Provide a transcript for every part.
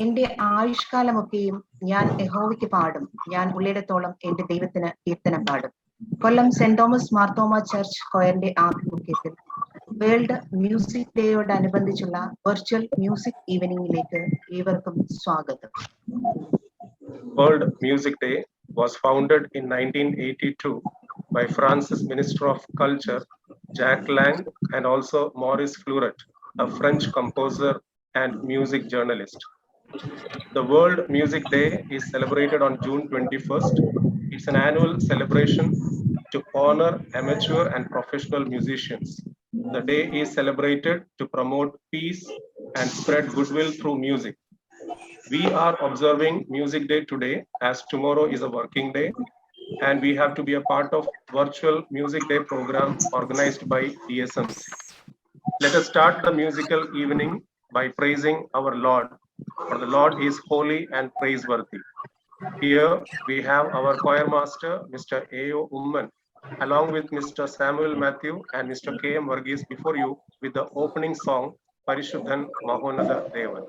എന്റെ ആയുഷ്കാലമൊക്കെയും ഞാൻ യഹോവയ്ക്ക് പാടും. ഞാൻ ഉള്ളിടത്തോളം എന്റെ ദൈവത്തിന് കീർത്തനം പാടും. കൊല്ലം സെന്റ് തോമസ് മാർത്തോമ ചർച്ച് കൊയറിന്റെ ആഭിമുഖ്യത്തിൽ വേൾഡ് മ്യൂസിക് ഡേയോടനുബന്ധിച്ചുള്ള വെർച്വൽ മ്യൂസിക് ഈവനിംഗിലേക്ക് ഏവർക്കും സ്വാഗതം. World Music Day was founded in 1982 by France's Minister of Culture, Jacques Lang, and also Maurice Fleuret, a French composer and music journalist. The World Music Day is celebrated on June 21st. It's an annual celebration to honor amateur and professional musicians. The day is celebrated to promote peace and spread goodwill through music. We are observing Music Day today as tomorrow is a working day, and we have to be a part of virtual Music Day program organized by DSMC. Let us start the musical evening by praising our Lord, for the Lord is holy and praiseworthy. Here we have our choir master, Mr. A.O. Umman, along with Mr. Samuel Matthew and Mr. K.M. Varghese before you with the opening song, Parishuddhan Mahonada Devan.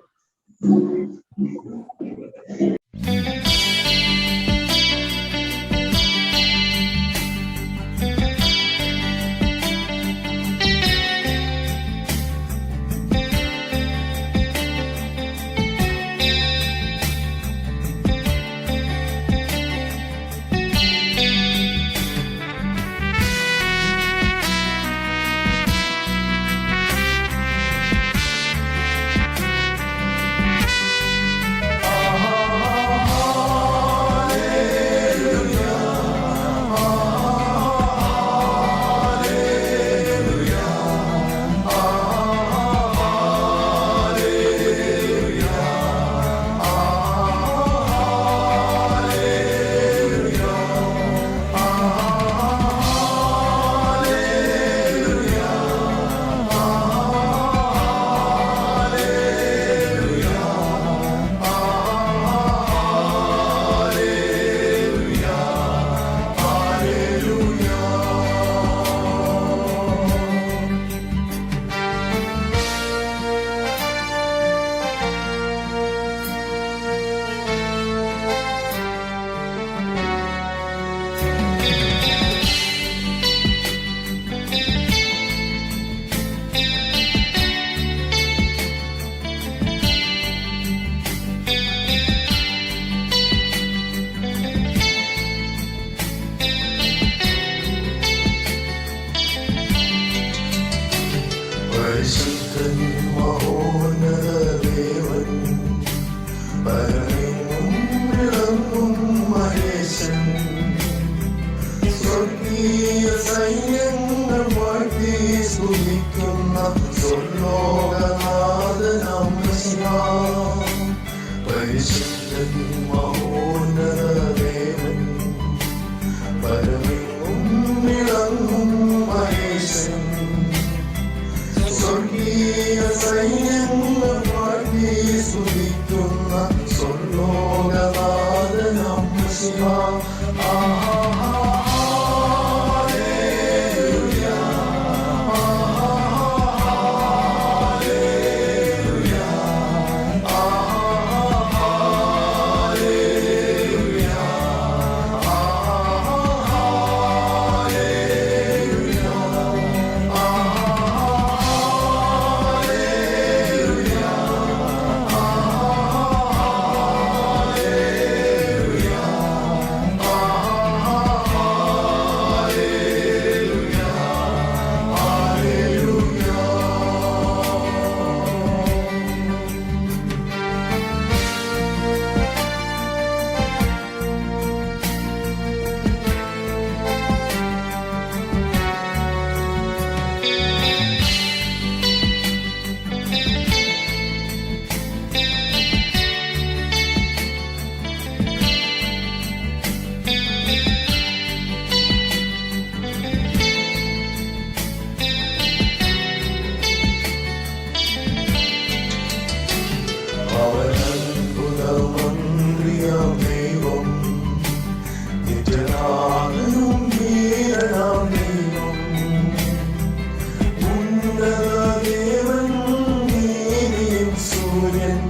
Surian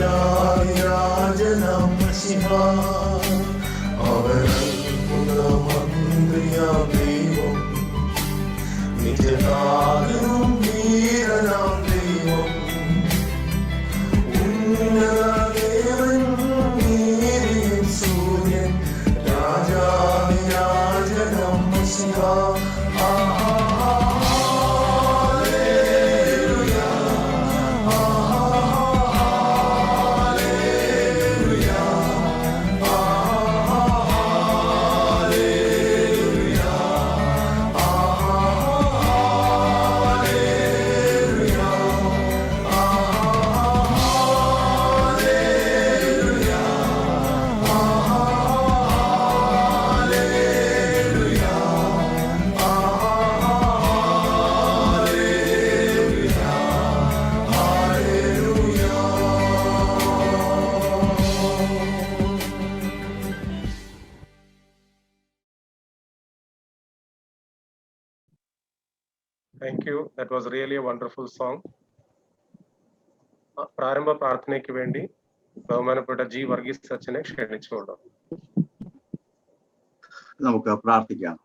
രാജാതിരാജനം മശിഹ അവരത്ഭുതമന്ത്രിയാം ദൈവം നിത്യനാഥനും വീരനാം ദൈവം ഉന്നതദേവൻ നീതിയും സൂര്യൻ രാജാതിരാജനം മശിഹ Thank you. That was really a wonderful song. പ്രാരംഭ പ്രാർത്ഥനയ്ക്ക് വേണ്ടി ബഹുമാനപ്പെട്ട G Varghese അച്ഛനെ ക്ഷണിച്ചുകൊള്ളു. നമുക്ക് പ്രാർത്ഥിക്കാം.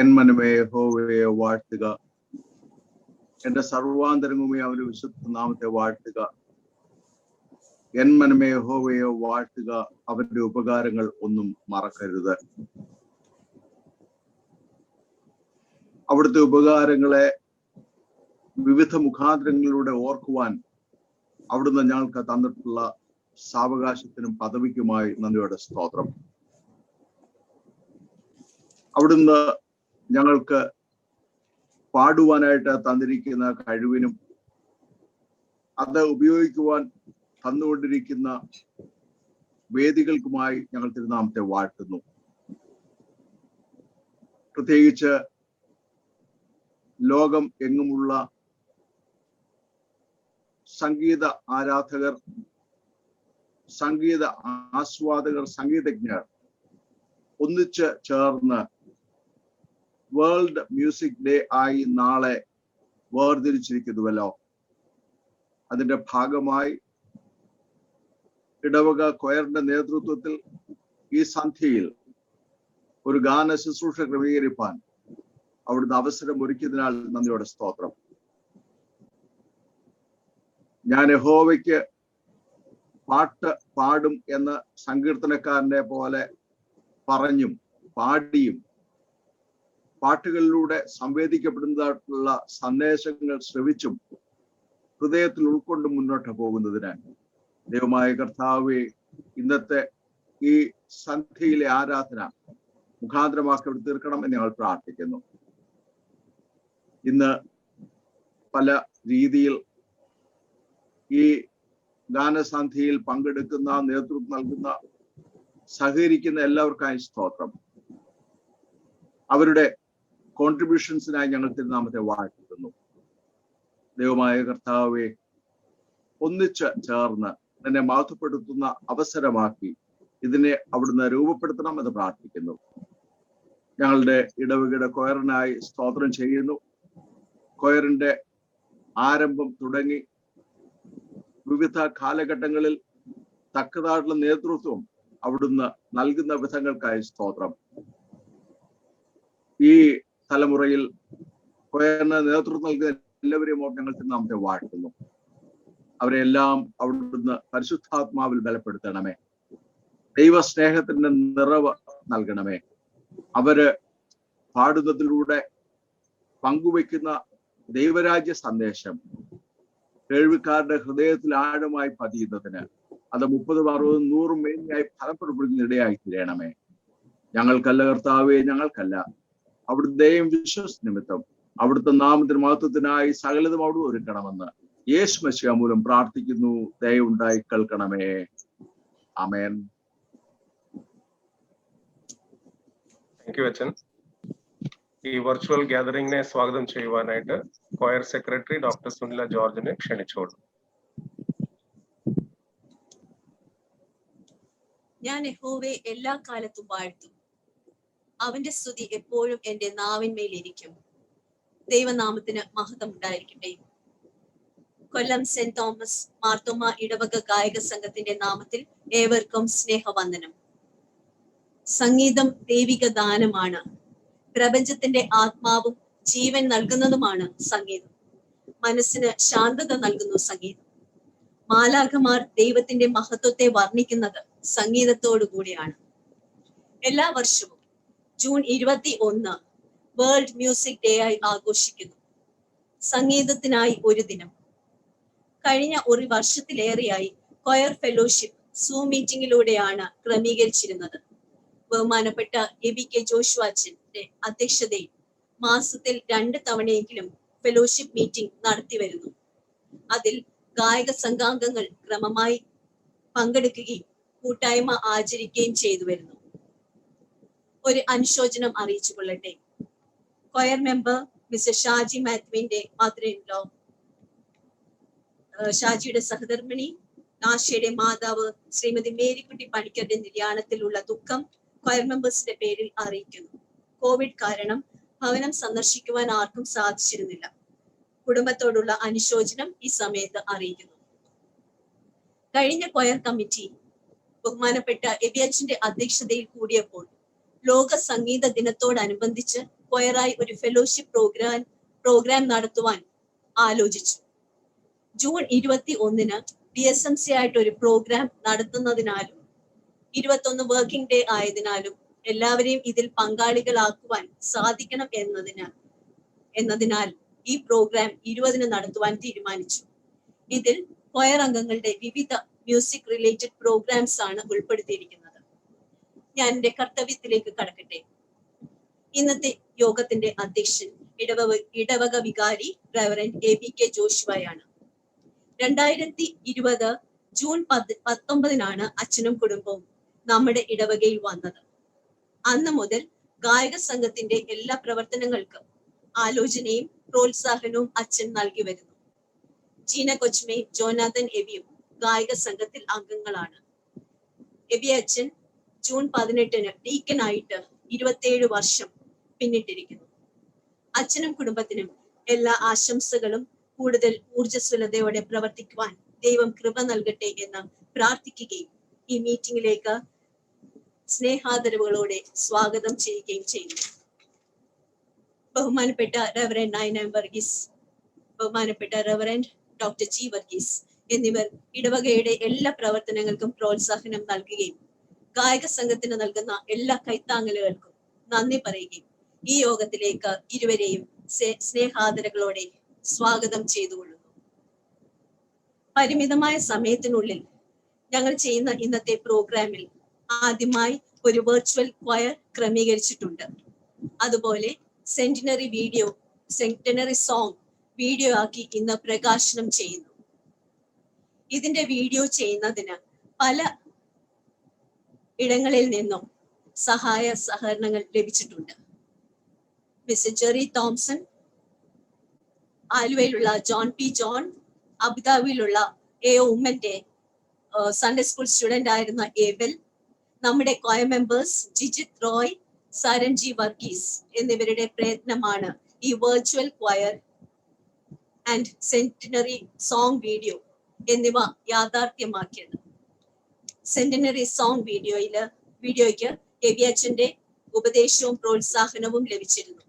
എൻ മനമേ യഹോവയെ വാഴ്ത്തുക, എന്റെ സർവാന്തരംഗമേ അവന്റെ വിശുദ്ധ നാമത്തെ വാഴ്ത്തുക. എൻ മനമേ യഹോവയെ വാഴ്ത്തുക, അവന്റെ ഉപകാരങ്ങൾ ഒന്നും മറക്കരുത്. അവിടുത്തെ ഉപകാരങ്ങളെ വിവിധ മുഖാന്തരങ്ങളിലൂടെ ഓർക്കുവാൻ അവിടുന്ന് ഞങ്ങൾക്ക് തന്നിട്ടുള്ള സാവകാശത്തിനും പദവിക്കുമായി നന്ദിയോടെ സ്തോത്രം. അവിടുന്ന് ഞങ്ങൾക്ക് പാടുവാനായിട്ട് തന്നിരിക്കുന്ന കഴിവിനും അത് ഉപയോഗിക്കുവാൻ തന്നുകൊണ്ടിരിക്കുന്ന വേദികൾക്കുമായി ഞങ്ങൾ തിരുനാമത്തെ വാഴ്ത്തുന്നു. പ്രത്യേകിച്ച് ലോകം എങ്ങുമുള്ള സംഗീത ആരാധകർ, സംഗീത ആസ്വാദകർ, സംഗീതജ്ഞർ ഒന്നിച്ച് ചേർന്ന് വേൾഡ് മ്യൂസിക് ഡേ ആയി നാളെ വേർതിരിച്ചിരിക്കുന്നുവല്ലോ. അതിന്റെ ഭാഗമായി ഇടവക കൊയറിന്റെ നേതൃത്വത്തിൽ ഈ സന്ധ്യയിൽ ഒരു ഗാന ശുശ്രൂഷ ക്രമീകരിപ്പാൻ അവിടുന്ന് അവസരം ഒരുക്കിയതിനാൽ നന്ദിയോടെ സ്തോത്രം. ഞാൻ യഹോവയ്ക്ക് പാട്ട് പാടും എന്ന് സങ്കീർത്തനക്കാരനെ പോലെ പറഞ്ഞും പാടിയും പാട്ടുകളിലൂടെ സംവേദിക്കപ്പെടുന്നതായിട്ടുള്ള സന്ദേശങ്ങൾ ശ്രവിച്ചും ഹൃദയത്തിൽ ഉൾക്കൊണ്ട് മുന്നോട്ട് പോകുന്നതിന് ദൈവമായ കർത്താവേ, ഇന്നത്തെ ഈ സന്ധ്യയിലെ ആരാധന മുഖാന്തരമാക്കി തീർക്കണം എന്ന് ഞങ്ങൾ പ്രാർത്ഥിക്കുന്നു. ഇന്ന് പല രീതിയിൽ ഈ ഗാനസന്ധ്യയിൽ പങ്കെടുക്കുന്ന, നേതൃത്വം നൽകുന്ന, സഹകരിക്കുന്ന എല്ലാവർക്കായി സ്തോത്രം. അവരുടെ കോൺട്രിബ്യൂഷൻസിനായി ഞങ്ങൾ തിരുനാമത്തെ വാഴ്ത്തുന്നു. ദൈവമായ കർത്താവെ, ഒന്നിച്ച് ചേർന്ന് തന്നെ മഹത്വപ്പെടുത്തുന്ന അവസരമാക്കി ഇതിനെ അവിടുന്ന് രൂപപ്പെടുത്തണം എന്ന് പ്രാർത്ഥിക്കുന്നു. ഞങ്ങളുടെ ഇടവകയുടെ കൊയറിനായി സ്തോത്രം ചെയ്യുന്നു. കൊയറിന്റെ ആരംഭം തുടങ്ങി വിവിധ കാലഘട്ടങ്ങളിൽ തക്കതായിട്ടുള്ള നേതൃത്വം അവിടുന്ന് നൽകുന്ന വിധങ്ങൾക്കായി സ്തോത്രം. ഈ തലമുറയിൽ കൊയറിന് നേതൃത്വം നൽകുന്ന എല്ലാവരെയും ഞങ്ങൾ തിരുനാമത്തെ വാഴ്ത്തുന്നു. അവരെല്ലാം അവിടുന്ന് പരിശുദ്ധാത്മാവിൽ ബലപ്പെടുത്തണമേ. ദൈവസ്നേഹത്തിന്റെ നിറവ് നൽകണമേ. അവര് പാടുന്നതിലൂടെ പങ്കുവെക്കുന്ന ദൈവരാജ്യ സന്ദേശം കേൾവിക്കാരുടെ ഹൃദയത്തിൽ ആഴമായി പതിയുന്നതിന് അത് 30, 60, 100 മേനിയായി ഫലപ്പെടുന്ന ഇടയായി തീരണമേ. ഞങ്ങൾക്കല്ല കർത്താവേ, ഞങ്ങൾക്കല്ല, അവിടുത്തെയും വിശ്വസ നിമിത്തം അവിടുത്തെ നാമത്തിന് മഹത്വത്തിനായി സകലതും അവിടെ ഒരുക്കണമെന്ന് യേശു മശിഹ മൂലം പ്രാർത്ഥിക്കുന്നു. ദയവുണ്ടായി കേൾക്കണമേ. ആമേൻ. താങ്ക് യു അച്ഛൻ. ഈ വെർച്വൽ ഗ്യാതറിംഗിനെ സ്വാഗതം ചെയ്യുവാനായിട്ട് കൊയർ സെക്രട്ടറി ഡോക്ടർ സുനില ജോർജിനെ ക്ഷണിച്ചോളൂ. ഞാൻ യഹോവയെ എല്ലാ കാലത്തും വാഴ്ത്തും. അവന്റെ സ്തുതി എപ്പോഴും എന്റെ നാവിന്മേലിരിക്കും. ദൈവനാമത്തിന് മഹത്വം ഉണ്ടായിരിക്കട്ടെ. കൊല്ലം സെന്റ് തോമസ് മാർത്തോമ ഇടവക ഗായക സംഘത്തിന്റെ നാമത്തിൽ ഏവർക്കും സ്നേഹവന്ദനം. സംഗീതം ദൈവിക ദാനമാണ്. പ്രപഞ്ചത്തിന്റെ ആത്മാവും ജീവൻ നൽകുന്നതുമാണ് സംഗീതം. മനസ്സിന് ശാന്തത നൽകുന്നു സംഗീതം. മാലാഖമാർ ദൈവത്തിന്റെ മഹത്വത്തെ വർണ്ണിക്കുന്നത് സംഗീതത്തോടു കൂടിയാണ്. എല്ലാ വർഷവും ജൂൺ 21 വേൾഡ് മ്യൂസിക് ഡേ ആയി ആഘോഷിക്കുന്നു. സംഗീതത്തിനായി ഒരു ദിനം. കഴിഞ്ഞ ഒരു വർഷത്തിലേറെയായി കൊയർ ഫെലോഷിപ്പ് സൂം മീറ്റിംഗിലൂടെയാണ് ക്രമീകരിച്ചിരുന്നത്. ബഹുമാനപ്പെട്ട എബി കെ ജോഷുവ അച്ഛന്റെ അധ്യക്ഷതയിൽ മാസത്തിൽ 2 തവണയെങ്കിലും ഫെലോഷിപ്പ് മീറ്റിംഗ് നടത്തി വരുന്നു. അതിൽ ഗായക സംഘാംഗങ്ങൾ ക്രമമായി പങ്കെടുക്കുകയും കൂട്ടായ്മ ആചരിക്കുകയും ചെയ്തു വരുന്നു. ഒരു അനുശോചനം അറിയിച്ചു കൊള്ളട്ടെ. കൊയർ മെമ്പർ മിസ്റ്റർ ഷാജി മാത്യുവിന്റെ മദർ-ഇൻ-ലോ, ഷാജിയുടെ സഹധർമ്മിണി നാശയുടെ മാതാവ് ശ്രീമതി മേരിക്കുട്ടി പണിക്കരുടെ നിര്യാണത്തിലുള്ള ദുഃഖം കൊയർ മെമ്പേഴ്സിന്റെ പേരിൽ അറിയിക്കുന്നു. കോവിഡ് കാരണം ഭവനം സന്ദർശിക്കുവാൻ ആർക്കും സാധിച്ചിരുന്നില്ല. കുടുംബത്തോടുള്ള അനുശോചനം ഈ സമയത്ത് അറിയിക്കുന്നു. കഴിഞ്ഞ കൊയർ കമ്മിറ്റി ബഹുമാനപ്പെട്ട എബിയച്ചിന്റെ അധ്യക്ഷതയിൽ കൂടിയപ്പോൾ ലോക സംഗീത ദിനത്തോടനുബന്ധിച്ച് കൊയറായി ഒരു ഫെലോഷിപ്പ് പ്രോഗ്രാം നടത്തുവാൻ ആലോചിച്ചു. ജൂൺ 21 DSMC ആയിട്ട് ഒരു പ്രോഗ്രാം നടത്തുന്നതിനാലും 21 വർക്കിംഗ് ഡേ ആയതിനാലും എല്ലാവരെയും ഇതിൽ പങ്കാളികളാക്കുവാൻ സാധിക്കണം എന്നതിനാൽ ഈ പ്രോഗ്രാം 20 നടത്തുവാൻ തീരുമാനിച്ചു. ഇതിൽ കൊയർ അംഗങ്ങളുടെ വിവിധ മ്യൂസിക് റിലേറ്റഡ് പ്രോഗ്രാംസ് ആണ് ഉൾപ്പെടുത്തിയിരിക്കുന്നത്. ഞാൻ എന്റെ കർത്തവ്യത്തിലേക്ക് കടക്കട്ടെ. ഇന്നത്തെ യോഗത്തിന്റെ അധ്യക്ഷൻ ഇടവക വികാരി റെവറൻഡ് എബി കെ ജോഷുവയാണ്. 2020 ജൂൺ 19 അച്ഛനും കുടുംബവും നമ്മുടെ ഇടവകയിൽ വന്നത്. അന്ന് മുതൽ ഗായക സംഘത്തിന്റെ എല്ലാ പ്രവർത്തനങ്ങൾക്കും ആലോചനയും പ്രോത്സാഹനവും അച്ഛൻ നൽകി വരുന്നു. ജീന കൊച്ചുമയും ജോനാഥൻ എബിയും ഗായക സംഘത്തിൽ അംഗങ്ങളാണ്. എബി അച്ഛൻ ജൂൺ 18 ഡീക്കനായിട്ട് 27 വർഷം പിന്നിട്ടിരിക്കുന്നു. അച്ഛനും കുടുംബത്തിനും എല്ലാ ആശംസകളും. കൂടുതൽ ഊർജ്ജസ്വലതയോടെ പ്രവർത്തിക്കുവാൻ ദൈവം കൃപ നൽകട്ടെ എന്ന് പ്രാർത്ഥിക്കുകയും ഈ മീറ്റിംഗിലേക്ക് സ്നേഹാദരവുകളോടെ സ്വാഗതം ചെയ്യുകയും ചെയ്യുന്നു. ബഹുമാനപ്പെട്ട റെവറൻഡ് നയന വർഗീസ്, ബഹുമാനപ്പെട്ട റെവറൻഡ് ഡോക്ടർ ജി വർഗീസ് എന്നിവർ ഇടവകയുടെ എല്ലാ പ്രവർത്തനങ്ങൾക്കും പ്രോത്സാഹനം നൽകുകയും ഗായക സംഘത്തിന് നൽകുന്ന എല്ലാ കൈത്താങ്ങലുകൾക്കും നന്ദി പറയുകയും ഈ യോഗത്തിലേക്ക് ഇരുവരെയും സ്നേഹാദരങ്ങളോടെ സ്വാഗതം ചെയ്തുകൊള്ളുന്നു. പരിമിതമായ സമയത്തിനുള്ളിൽ ഞങ്ങൾ ചെയ്യുന്ന ഇന്നത്തെ പ്രോഗ്രാമിൽ ആദ്യമായി ഒരു വെർച്വൽ ക്വയർ ക്രമീകരിച്ചിട്ടുണ്ട്. അതുപോലെ സെന്റിനറി സോങ് വീഡിയോ ആക്കി ഇന്ന് പ്രകാശനം ചെയ്യുന്നു. ഇതിന്റെ വീഡിയോ ചെയ്യുന്നതിന് പല ഇടങ്ങളിൽ നിന്നും സഹായ സഹകരണങ്ങൾ ലഭിച്ചിട്ടുണ്ട്. മിസ്റ്റർ ജെറി തോംസൺ, ആലുവയിലുള്ള ജോൺ പി ജോൺ, അബുദാബിയിലുള്ള ഉമ്മന്റെ സൺഡേ സ്കൂൾ സ്റ്റുഡന്റ് ആയിരുന്ന ഏബൽ, നമ്മുടെ choir members Jijith Roy, Saranji Varghese എന്നിവരുടെ പ്രയത്നമാണ് ഈ virtual choir and centenary song video എന്നിവ യാഥാർത്ഥ്യമാക്കിയത്. സെന്റിനറി സോങ് വീഡിയോയ്ക്ക് എബിയച്ചന്റെ ഉപദേശവും പ്രോത്സാഹനവും ലഭിച്ചിരുന്നു.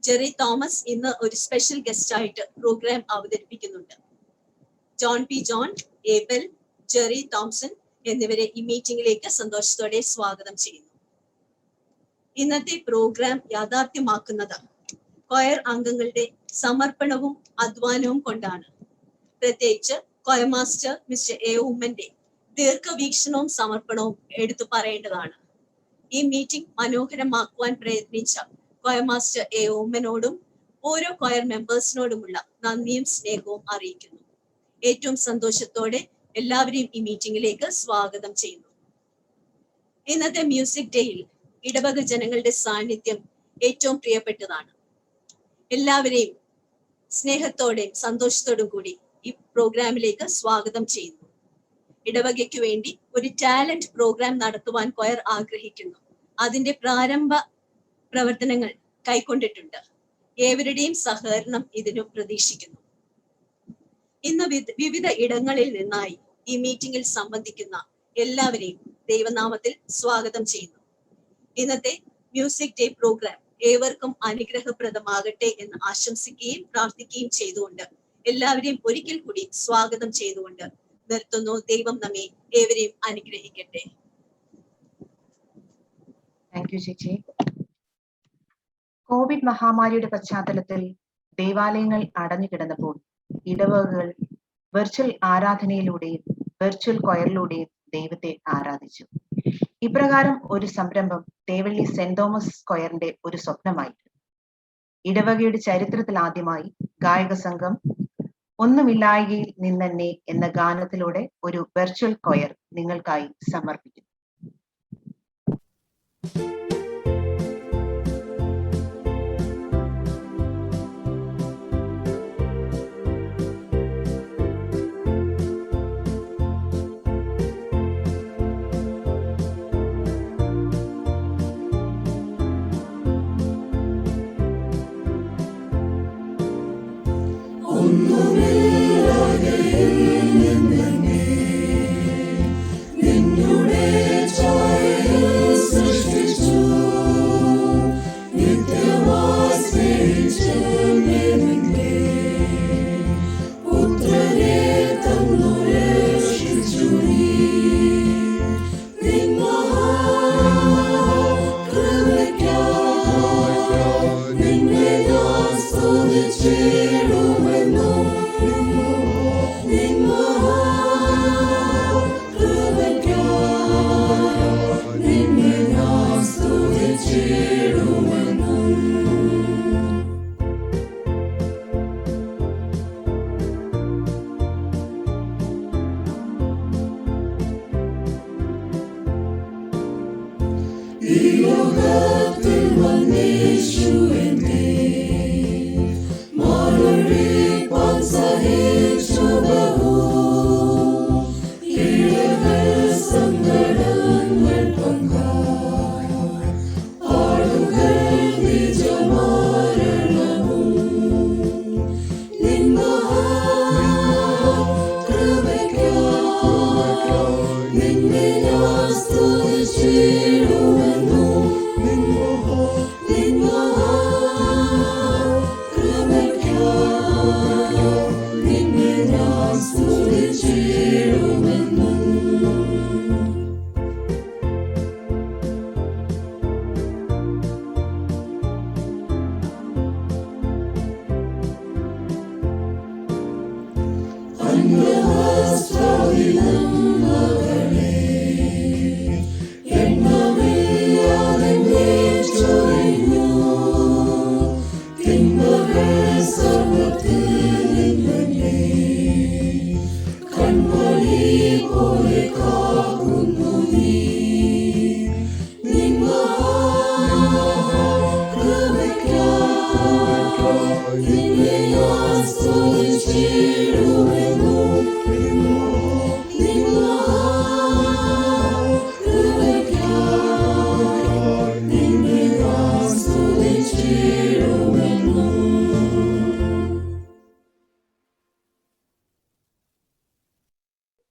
ജെറി തോമസ് ഇന്ന് ഒരു സ്പെഷ്യൽ ഗസ്റ്റ് ആയിട്ട് പ്രോഗ്രാം അവതരിപ്പിക്കുന്നുണ്ട്. John P John, Abel, Jerry Thomson എന്നിവരെ ഈ മീറ്റിംഗിലേക്ക് സന്തോഷത്തോടെ സ്വാഗതം ചെയ്യുന്നു. ഇന്നത്തെ പ്രോഗ്രാം യാഥാർത്ഥ്യമാക്കുന്നത് കൊയർ അംഗങ്ങളുടെ സമർപ്പണവും അധ്വാനവും കൊണ്ടാണ്. പ്രത്യേകിച്ച് കൊയർ മാസ്റ്റർ മിസ്റ്റർ ഉമ്മന്റെ ദീർഘവീക്ഷണവും സമർപ്പണവും എടുത്തു പറയേണ്ടതാണ്. ഈ മീറ്റിംഗ് മനോഹരമാക്കുവാൻ പ്രയത്നിച്ച കൊയർ മാസ്റ്റർ ഉമ്മനോടും ഓരോ കൊയർ മെമ്പേഴ്സിനോടുമുള്ള നന്ദിയും സ്നേഹവും അറിയിക്കുന്നു. ഏറ്റവും സന്തോഷത്തോടെ എല്ലാവരെയും ഈ മീറ്റിംഗിലേക്ക് സ്വാഗതം ചെയ്യുന്നു. ഇന്നത്തെ മ്യൂസിക് ഡേയിൽ ഇടവക ജനങ്ങളുടെ സാന്നിധ്യം ഏറ്റവും പ്രിയപ്പെട്ടതാണ്. എല്ലാവരെയും സ്നേഹത്തോടെയും സന്തോഷത്തോടും കൂടി ഈ പ്രോഗ്രാമിലേക്ക് സ്വാഗതം ചെയ്യുന്നു. ഇടവകയ്ക്ക് വേണ്ടി ഒരു ടാലന്റ് പ്രോഗ്രാം നടത്തുവാൻ കൊയർ ആഗ്രഹിക്കുന്നു. അതിന്റെ പ്രാരംഭ പ്രവർത്തനങ്ങൾ കൈക്കൊണ്ടിട്ടുണ്ട്. ഏവരുടെയും സഹകരണം ഇതിനു പ്രതീക്ഷിക്കുന്നു. ഇന്ന് വിവിധ ഇടങ്ങളിൽ നിന്നായി ഈ മീറ്റിംഗിൽ സംബന്ധിക്കുന്ന എല്ലാവരെയും ദൈവനാമത്തിൽ സ്വാഗതം ചെയ്യുന്നു. ഇന്നത്തെ മ്യൂസിക് ഡേ പ്രോഗ്രാം ഏവർക്കും അനുഗ്രഹപ്രദമാകട്ടെ എന്ന് ആശംസിക്കുകയും പ്രാർത്ഥിക്കുകയും ചെയ്തുകൊണ്ട് എല്ലാവരെയും ഒരിക്കൽ കൂടി സ്വാഗതം ചെയ്തുകൊണ്ട് നിർത്തുന്നു. ദൈവം നമ്മെ ഏവരെയും അനുഗ്രഹിക്കട്ടെ. താങ്ക് യു ചേച്ചി. കോവിഡ് മഹാമാരിയുടെ പശ്ചാത്തലത്തിൽ ദേവാലയങ്ങൾ അടഞ്ഞുകിടന്നപ്പോൾ ഇടവകകൾ വെർച്വൽ ആരാധനയിലൂടെയും വെർച്വൽ കൊയറിലൂടെയും ദൈവത്തെ ആരാധിച്ചു. ഇപ്രകാരം ഒരു സംരംഭം തേവള്ളി സെന്റ് തോമസ് സ്ക്വയറിന്റെ ഒരു സ്വപ്നമായിരുന്നു. ഇടവകയുടെ ചരിത്രത്തിൽ ആദ്യമായി ഗായക സംഘം ഒന്നുമില്ലായ്കയിൽ നിന്നെന്നെ എന്ന ഗാനത്തിലൂടെ ഒരു വെർച്വൽ കൊയർ നിങ്ങൾക്കായി സമർപ്പിക്കുന്നു.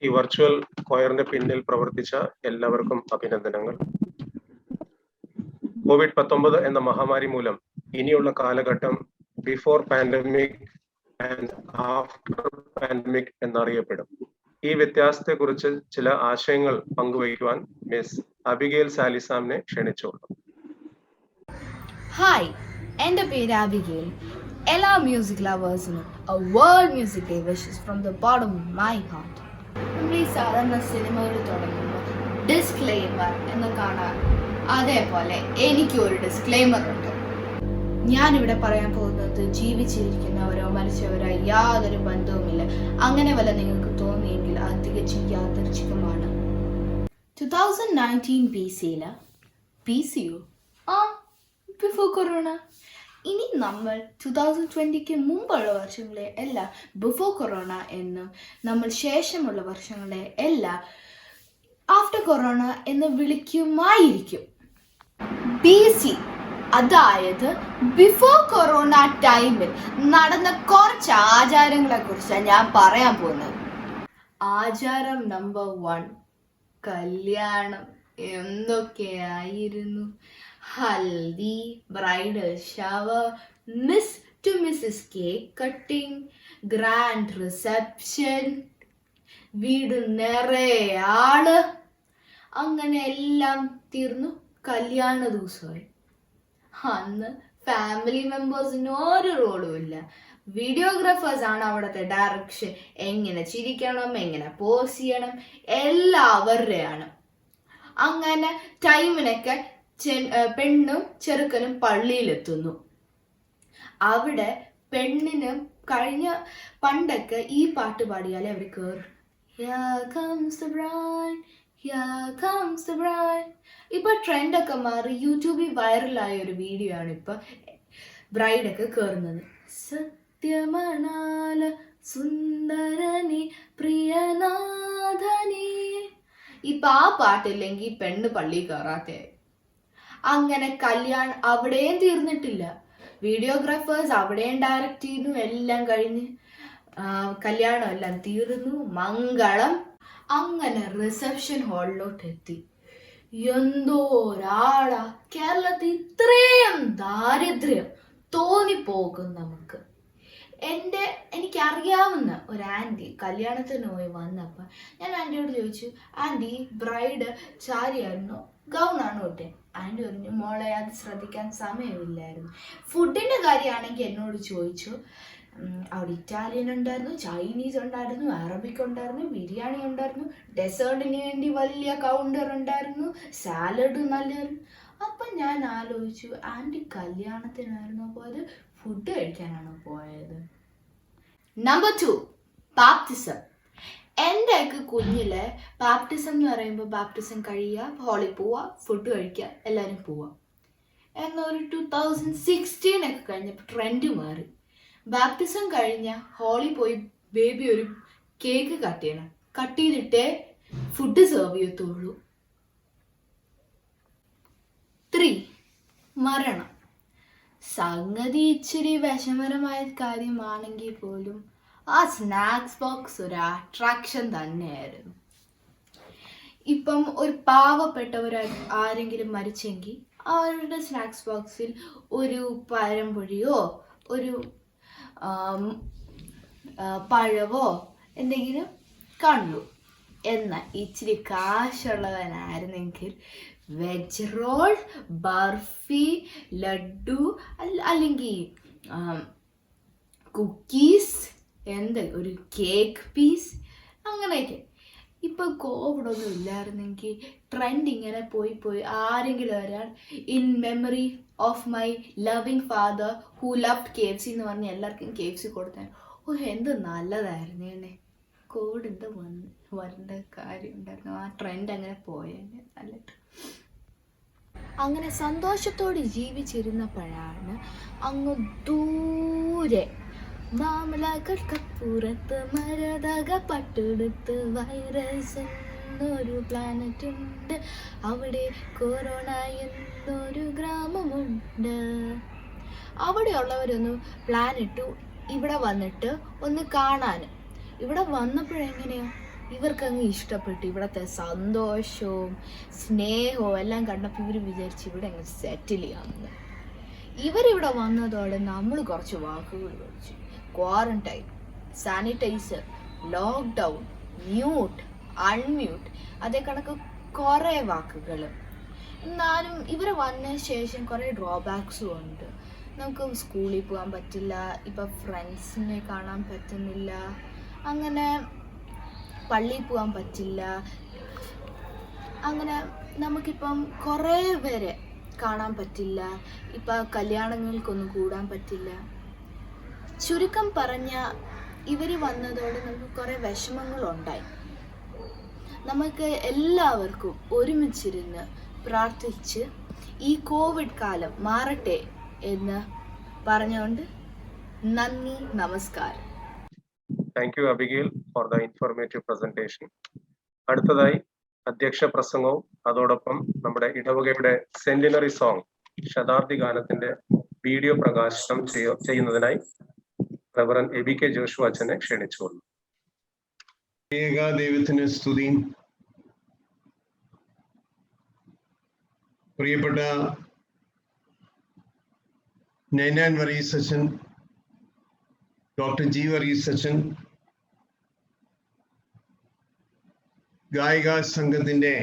ഈ വെർച്വൽ കൊയറിന്റെ പിന്നിൽ പ്രവർത്തിച്ച എല്ലാവർക്കും അഭിനന്ദനങ്ങൾ. COVID-19 എന്ന മഹാമാരി മൂലം ഇനിയുള്ള കാലഘട്ടം before pandemic and after pandemic എന്നറിയപ്പെടും. ഈ വ്യത്യാസത്തെക്കുറിച്ച് ചില ആശയങ്ങൾ പങ്കുവയ്ക്കുവാൻ മിസ് അബിഗേൽ സാലിസാമിനെ ക്ഷണിച്ചോളൂ. ഹായ്, എൻ്റെ പേര് അബിഗേൽ. എല്ലാ മ്യൂസിക് ലവേഴ്സിനും a World Music Day wishes from the bottom of my heart. നമ്മൾ ഈ സാധാരണ സിനിമകൾ തുടങ്ങുമ്പോൾ ഡിസ്ക്ലെയിമർ എന്ന് കാണാൻ, അതേപോലെ എനിക്കൊരു ഡിസ്ക്ലെയിമർ ഉണ്ട്. ഞാനിവിടെ പറയാൻ പോകുന്നത് ജീവിച്ചിരിക്കുന്നവരോ മരിച്ചവരോ യാതൊരു ബന്ധവുമില്ല. അങ്ങനെ വല്ല നിങ്ങൾക്ക് തോന്നിയെങ്കിൽ അത് തികച്ചും യാദൃച്ഛികമാണ്. 2019 BCU ബിഫോർ കൊറോണ. ഇനി നമ്മൾ 2020 മുമ്പുള്ള വർഷങ്ങളെ എല്ലാം ബിഫോർ കൊറോണ എന്നും നമ്മൾ ശേഷമുള്ള വർഷങ്ങളെ എല്ലാം ആഫ്റ്റർ കൊറോണ എന്ന് വിളിക്കുമായിരിക്കും. BC അതായത് ബിഫോർ കൊറോണ ടൈമിൽ നടന്ന കുറച്ച് ആചാരങ്ങളെ കുറിച്ചാണ് ഞാൻ പറയാൻ പോകുന്നത്. ആചാരം നമ്പർ 1, കല്യാണം. എന്തൊക്കെയായിരുന്നു? Haldi, bridal shower, Miss to Mrs cake cutting, grand reception, വീട് നിറയെ ആള്. അങ്ങനെ എല്ലാം തീർന്നു. കല്യാണ ദിവസമായി. അന്ന് ഫാമിലി മെമ്പേഴ്സിന് ഒരു റോളും ഇല്ല. വീഡിയോഗ്രാഫേഴ്സ് ആണ് അവിടുത്തെ ഡയറക്ഷൻ. എങ്ങനെ ചിരിക്കണം, എങ്ങനെ പോസ് ചെയ്യണം, എല്ലാവരുടെയാണ്. അങ്ങനെ ടൈമിനൊക്കെ പെണ്ണും ചെറുക്കനും പള്ളിയിലെത്തുന്നു. അവിടെ പെണ്ണിനും പണ്ടൊക്കെ ഈ പാട്ട് പാടിയാലേ അവർ കയറും. Here comes the bride, here comes the bride. ഇപ്പൊ ട്രെൻഡൊക്കെ മാറി യൂട്യൂബിൽ വൈറലായ ഒരു വീഡിയോ ആണ് ഇപ്പൊ ബ്രൈഡൊക്കെ കയറുന്നത്. സത്യമണാല സുന്ദരനി പ്രിയനാഥനി. ഇപ്പൊ ആ പാട്ടില്ലെങ്കിൽ പെണ്ണ് പള്ളി കയറാത്തേ. അങ്ങനെ കല്യാണം അവിടെയും തീർന്നിട്ടില്ല. വീഡിയോഗ്രാഫേഴ്സ് അവിടെയും ഡയറക്റ്റ് ചെയ്തു. എല്ലാം കഴിഞ്ഞ് കല്യാണം എല്ലാം തീർന്നു. മംഗളം. അങ്ങനെ റിസപ്ഷൻ ഹാളിലോട്ട് എത്തി. എന്തോ ഒരാളാ. കേരളത്തിൽ ഇത്രയും ദാരിദ്ര്യം തോന്നിപ്പോകും നമുക്ക്. എനിക്കറിയാവുന്ന ഒരു ആൻറ്റി കല്യാണത്തിന് പോയി വന്നപ്പോൾ ഞാൻ ആൻറ്റിയോട് ചോദിച്ചു, ആൻറ്റി ബ്രൈഡ് സാരിയായിരുന്നോ ഗൗണാണോ ഇട്ടെ? ആൻറ്റി പറഞ്ഞു, മോളെ അത് ശ്രദ്ധിക്കാൻ സമയമില്ലായിരുന്നു. ഫുഡിൻ്റെ കാര്യമാണെങ്കിൽ എന്നോട് ചോദിച്ചു. അവിടെ ഇറ്റാലിയൻ ഉണ്ടായിരുന്നു, ചൈനീസ് ഉണ്ടായിരുന്നു, അറബിക് ഉണ്ടായിരുന്നു, ബിരിയാണി ഉണ്ടായിരുന്നു, ഡെസേർട്ടിന് വേണ്ടി വലിയ കൗണ്ടർ ഉണ്ടായിരുന്നു, സാലഡ് നല്ലതായിരുന്നു. അപ്പം ഞാൻ ആലോചിച്ചു, ആൻറ്റി കല്യാണത്തിനായിരുന്നോ പോയത്, ഫുഡ് കഴിക്കാനാണോ പോയത്? Number 2, baptism. എൻ്റെ ഒക്കെ കുഞ്ഞിലെ ബാപ്റ്റിസം എന്ന് പറയുമ്പോൾ ബാപ്റ്റിസം കഴിയുക, ഹോളിൽ പോവുക, ഫുഡ് കഴിക്കുക, എല്ലാവരും പോവുക. എന്നൊരു 2016 ഒക്കെ കഴിഞ്ഞപ്പോൾ ട്രെൻഡ് മാറി. ബാപ്റ്റിസം കഴിഞ്ഞ ഹോളിൽ പോയി ബേബി ഒരു കേക്ക് കട്ട് ചെയ്യണം. കട്ട് ചെയ്തിട്ടേ ഫുഡ് സെർവ് ചെയ്യത്തുള്ളൂ. 3, മരണം. സംഗതി ഇച്ചിരി വിഷമകരമായ കാര്യമാണെങ്കിൽ പോലും ആ സ്നാക്സ് ബോക്സ് ഒരു അട്രാക്ഷൻ തന്നെയായിരുന്നു. ഇപ്പം ഒരു പാവപ്പെട്ടവർ ആരെങ്കിലും മരിച്ചെങ്കിൽ അവരുടെ സ്നാക്സ് ബോക്സിൽ ഒരു പഴംപൊരിയോ ഒരു പഴവോ എന്തെങ്കിലും കാണുള്ളൂ. എന്നാൽ ഇച്ചിരി കാശുള്ളവനായിരുന്നെങ്കിൽ വെജ് റോൾ, ബർഫി, ലഡു അല്ലെങ്കിൽ കുക്കീസ്, ഒരു കേക്ക് പീസ്, അങ്ങനെയൊക്കെ. ഇപ്പം കോവിഡൊന്നും ഇല്ലായിരുന്നെങ്കിൽ ട്രെൻഡ് ഇങ്ങനെ പോയി ആരെങ്കിലും ഒരാൾ in memory of my loving father who loved KFC എന്ന് പറഞ്ഞ് എല്ലാവർക്കും KFC കൊടുത്താൽ എന്ത് നല്ലതായിരുന്നു എന്നെ. കോവിഡ് എന്ത് വരേണ്ട കാര്യം ഉണ്ടായിരുന്നു. ആ ട്രെൻഡ് അങ്ങനെ പോയെന്നെ നല്ലത്. അങ്ങനെ സന്തോഷത്തോടെ ജീവിച്ചിരുന്നപ്പോഴാണ് അങ്ങ് ദൂരെ മാമലകൾക്കപ്പുറത്ത് മരതകപ്പെട്ടെടുത്ത് വൈറസ് എന്നൊരു പ്ലാനറ്റ് ഉണ്ട്, അവിടെ കൊറോണ എന്നൊരു ഗ്രാമമുണ്ട്. അവിടെയുള്ളവരൊന്ന് പ്ലാൻ ഇട്ടു ഇവിടെ വന്നിട്ട് ഒന്ന് കാണാൻ. ഇവിടെ വന്നപ്പോഴെങ്ങനെയാ ഇവർക്കങ്ങ് ഇഷ്ടപ്പെട്ടു. ഇവിടുത്തെ സന്തോഷവും സ്നേഹവും എല്ലാം കണ്ടപ്പോൾ ഇവർ വിചാരിച്ച് ഇവിടെ അങ്ങ് സെറ്റിൽ ചെയ്യാമെന്ന്. ഇവരിവിടെ വന്നതോടെ നമ്മൾ കുറച്ച് വാക്കുകൾ പഠിച്ചു. Quarantine, sanitiser, lockdown, mute, unmute, അതേ കണക്ക് കുറേ വാക്കുകൾ. എന്നാലും ഇവർ വന്നതിന് ശേഷം കുറേ ഡ്രോബാക്സും ഉണ്ട്. നമുക്ക് സ്കൂളിൽ പോകാൻ പറ്റില്ല, ഇപ്പം ഫ്രണ്ട്സിനെ കാണാൻ പറ്റുന്നില്ല, അങ്ങനെ പള്ളിയിൽ പോകാൻ പറ്റില്ല, അങ്ങനെ നമുക്കിപ്പം കുറേ പേരെ കാണാൻ പറ്റില്ല, ഇപ്പം കല്യാണങ്ങൾക്കൊന്നും കൂടാൻ പറ്റില്ല. ചുരുക്കം പറഞ്ഞ ഇവർ വന്നതോടെ നമുക്ക് കുറേ വിഷമങ്ങളുണ്ടായി. നമുക്ക് എല്ലാവർക്കും ഒരുമിച്ചിരുന്ന് പ്രാർത്ഥിച്ച് ഈ കോവിഡ് കാലം മാറട്ടെ എന്ന് പറഞ്ഞുകൊണ്ട് നന്ദി, നമസ്കാരം. Thank you Abigail for the informative presentation. അടുത്തതായി അധ്യക്ഷ പ്രസംഗവും അതോടൊപ്പം നമ്മുടെ ഇടവകയുടെ സെന്റിനറി സോങ് ശതാബ്ദി ഗാനത്തിന്റെ വീഡിയോ പ്രകാശനം ചെയ്യുന്നതിനായി റവറൻ എബി കെ ജോഷു അച്ഛനെ ക്ഷണിച്ചുകൊള്ളു. ദൈവത്തിന് സ്തുതി. പ്രിയപ്പെട്ട നൈനാൻ വർഗീസ് അച്ഛൻ, ഡോക്ടർ ജി വർഗീസ് അച്ഛൻ, ഗായിക സംഘത്തിന്റെ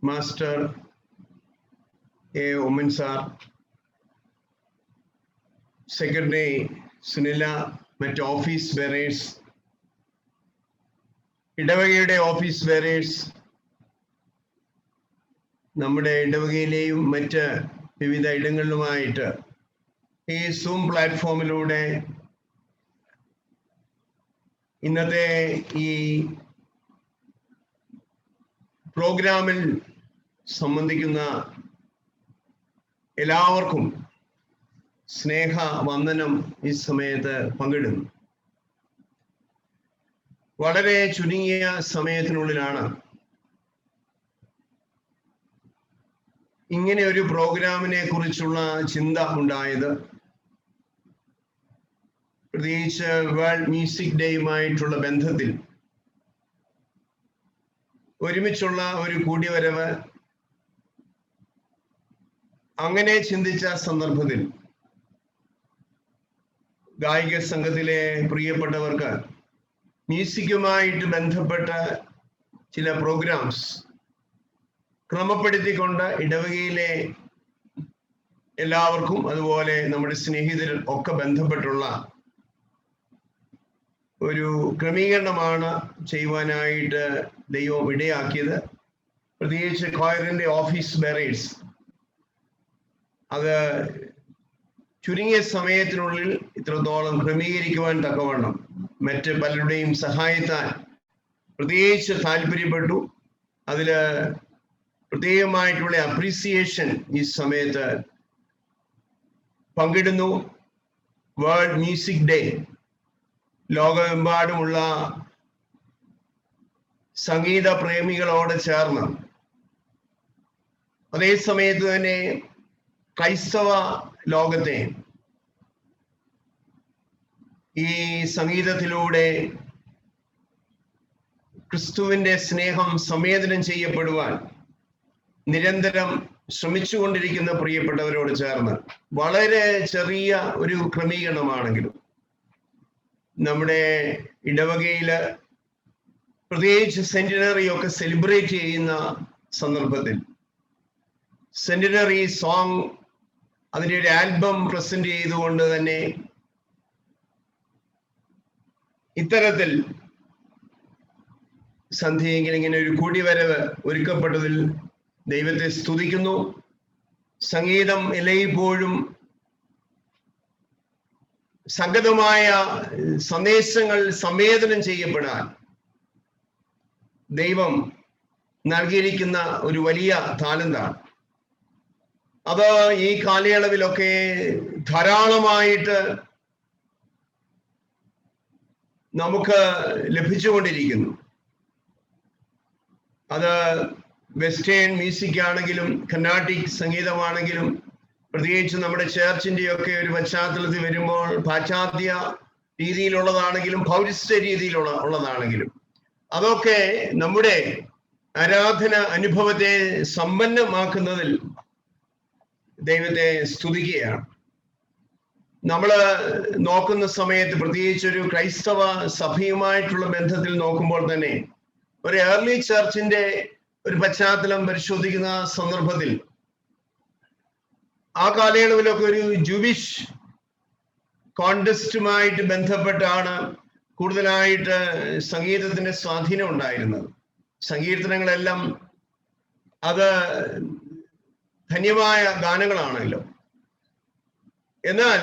മാസ്റ്റർ എ ഒമൻ സാർ, സെക്രട്ടറി സുനില, മറ്റ് ഓഫീസ് ബെയറേഴ്സ്, ഇടവകയുടെ ഓഫീസ് ബെയറേഴ്സ്, നമ്മുടെ ഇടവകയിലെയും മറ്റ് വിവിധ ഇടങ്ങളിലുമായിട്ട് ഈ സൂം പ്ലാറ്റ്ഫോമിലൂടെ ഇന്നത്തെ ഈ പ്രോഗ്രാമിൽ സംബന്ധിക്കുന്ന എല്ലാവർക്കും സ്നേഹ വന്ദനം ഈ സമയത്ത് പങ്കിടുന്നു. വളരെ ചുരുങ്ങിയ സമയത്തിനുള്ളിലാണ് ഇങ്ങനെ ഒരു പ്രോഗ്രാമിനെ കുറിച്ചുള്ള ചിന്ത ഉണ്ടായത്. പ്രത്യേകിച്ച് വേൾഡ് മ്യൂസിക് ഡേയുമായിട്ടുള്ള ബന്ധത്തിൽ ഒരുമിച്ചുള്ള ഒരു കൂടിവരവ്. അങ്ങനെ ചിന്തിച്ച സന്ദർഭത്തിൽ ഗായിക സംഘത്തിലെ പ്രിയപ്പെട്ടവർക്ക് മ്യൂസിക്കുമായിട്ട് ബന്ധപ്പെട്ട ചില പ്രോഗ്രാംസ് ക്രമപ്പെടുത്തിക്കൊണ്ട് ഇടവകയിലെ എല്ലാവർക്കും അതുപോലെ നമ്മുടെ സ്നേഹിതരും ഒക്കെ ബന്ധപ്പെട്ടുള്ള ഒരു ക്രമീകരണമാണ് ചെയ്യുവാനായിട്ട് ദൈവം ഇടയാക്കിയത്. പ്രത്യേകിച്ച് കോയറിന്റെ ഓഫീസ് ബെയറേഴ്സ് അത് ചുരുങ്ങിയ സമയത്തിനുള്ളിൽ ഇത്രത്തോളം ക്രമീകരിക്കുവാൻ തക്കവണ്ണം മറ്റ് പലരുടെയും സഹായത്താൽ പ്രത്യേകിച്ച് താല്പര്യപ്പെട്ടു. അതില് പ്രത്യേകമായിട്ടുള്ള അപ്രീസിയേഷൻ ഈ സമയത്ത് പങ്കിടുന്നു. വേൾഡ് മ്യൂസിക് ഡേ ലോകമെമ്പാടുമുള്ള സംഗീത പ്രേമികളോട് ചേർന്ന് അതേ സമയത്ത് തന്നെ ക്രൈസ്തവ ലോകത്തെ ഈ സംഗീതത്തിലൂടെ ക്രിസ്തുവിന്റെ സ്നേഹം സംവേദനം ചെയ്യപ്പെടുവാൻ നിരന്തരം ശ്രമിച്ചുകൊണ്ടിരിക്കുന്ന പ്രിയപ്പെട്ടവരോട് ചേർന്ന് വളരെ ചെറിയ ഒരു ക്രമീകരണമാണെങ്കിലും നമ്മുടെ ഇടവകയില് പ്രത്യേകിച്ച് സെന്റിനറി ഒക്കെ സെലിബ്രേറ്റ് ചെയ്യുന്ന സന്ദർഭത്തിൽ സെന്റിനറി സോങ് അതിൻ്റെ ഒരു ആൽബം പ്രസന്റ് ചെയ്തുകൊണ്ട് തന്നെ ഇത്തരത്തിൽ സന്ധ്യയെങ്കിൽ ഇങ്ങനെ ഒരു കൂടിവരവ് ഒരുക്കപ്പെട്ടതിൽ ദൈവത്തെ സ്തുതിക്കുന്നു. സംഗീതം എല്ലായ്പ്പോഴും സംഗതമായ സന്ദേശങ്ങൾ സംവേദനം ചെയ്യപ്പെടാൻ ദൈവം നൽകിയിരിക്കുന്ന ഒരു വലിയ താലന്താണ്. അത് ഈ കാലയളവിലൊക്കെ ധാരാളമായിട്ട് നമുക്ക് ലഭിച്ചുകൊണ്ടിരിക്കുന്നു. അത് വെസ്റ്റേൺ മ്യൂസിക് ആണെങ്കിലും കർണാട്ടിക് സംഗീതമാണെങ്കിലും പ്രത്യേകിച്ച് നമ്മുടെ ചേർച്ചിന്റെയൊക്കെ ഒരു പശ്ചാത്തലത്തിൽ വരുമ്പോൾ പാശ്ചാത്യ രീതിയിലുള്ളതാണെങ്കിലും പൗരസ്ത്യ രീതിയിലുള്ളതാണെങ്കിലും അതൊക്കെ നമ്മുടെ ആരാധന അനുഭവത്തെ സമ്പന്നമാക്കുന്നതിൽ ദൈവത്തെ സ്തുതിക്കുകയാണ്. നമ്മൾ നോക്കുന്ന സമയത്ത് പ്രത്യേകിച്ച് ഒരു ക്രൈസ്തവ സഭയുമായിട്ടുള്ള ബന്ധത്തിൽ നോക്കുമ്പോൾ തന്നെ ഒരു ഏർലി ചർച്ചിന്റെ ഒരു പശ്ചാത്തലം പരിശോധിക്കുന്ന സന്ദർഭത്തിൽ ആ കാലയളവിലൊക്കെ ഒരു ജൂവിഷ് കോൺടെസ്റ്റുമായിട്ട് ബന്ധപ്പെട്ടാണ് കൂടുതലായിട്ട് സംഗീതത്തിന്റെ സ്വാധീനം ഉണ്ടായിരുന്നത്. സങ്കീർത്തനങ്ങളെല്ലാം അത് ധന്യമായ ഗാനങ്ങളാണല്ലോ. എന്നാൽ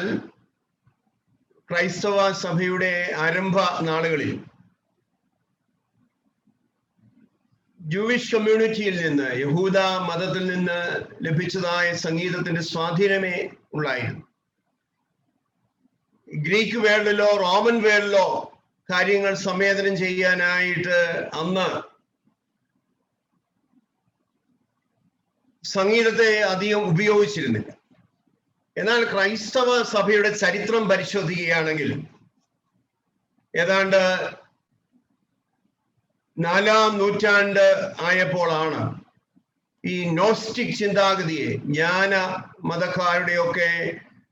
ക്രൈസ്തവ സഭയുടെ ആരംഭ നാളുകളിൽ ജൂവിഷ് കമ്മ്യൂണിറ്റിയിൽ നിന്ന്, യഹൂദ മതത്തിൽ നിന്ന് ലഭിച്ചതായ സംഗീതത്തിന്റെ സ്വാധീനമേ ഉള്ളായിരുന്നു. ഗ്രീക്ക് വേൾഡിലോ റോമൻ വേൾഡിലോ കാര്യങ്ങൾ സംവേദനം ചെയ്യാനായിട്ട് അന്ന് സംഗീതത്തെ അധികം ഉപയോഗിച്ചിരുന്നില്ല. എന്നാൽ ക്രൈസ്തവ സഭയുടെ ചരിത്രം പരിശോധിക്കുകയാണെങ്കിൽ ഏതാണ്ട് 4-ാം നൂറ്റാണ്ട് ആയപ്പോഴാണ് ഈ നോസ്റ്റിക് ചിന്താഗതിയെ, ജ്ഞാന മതക്കാരുടെയൊക്കെ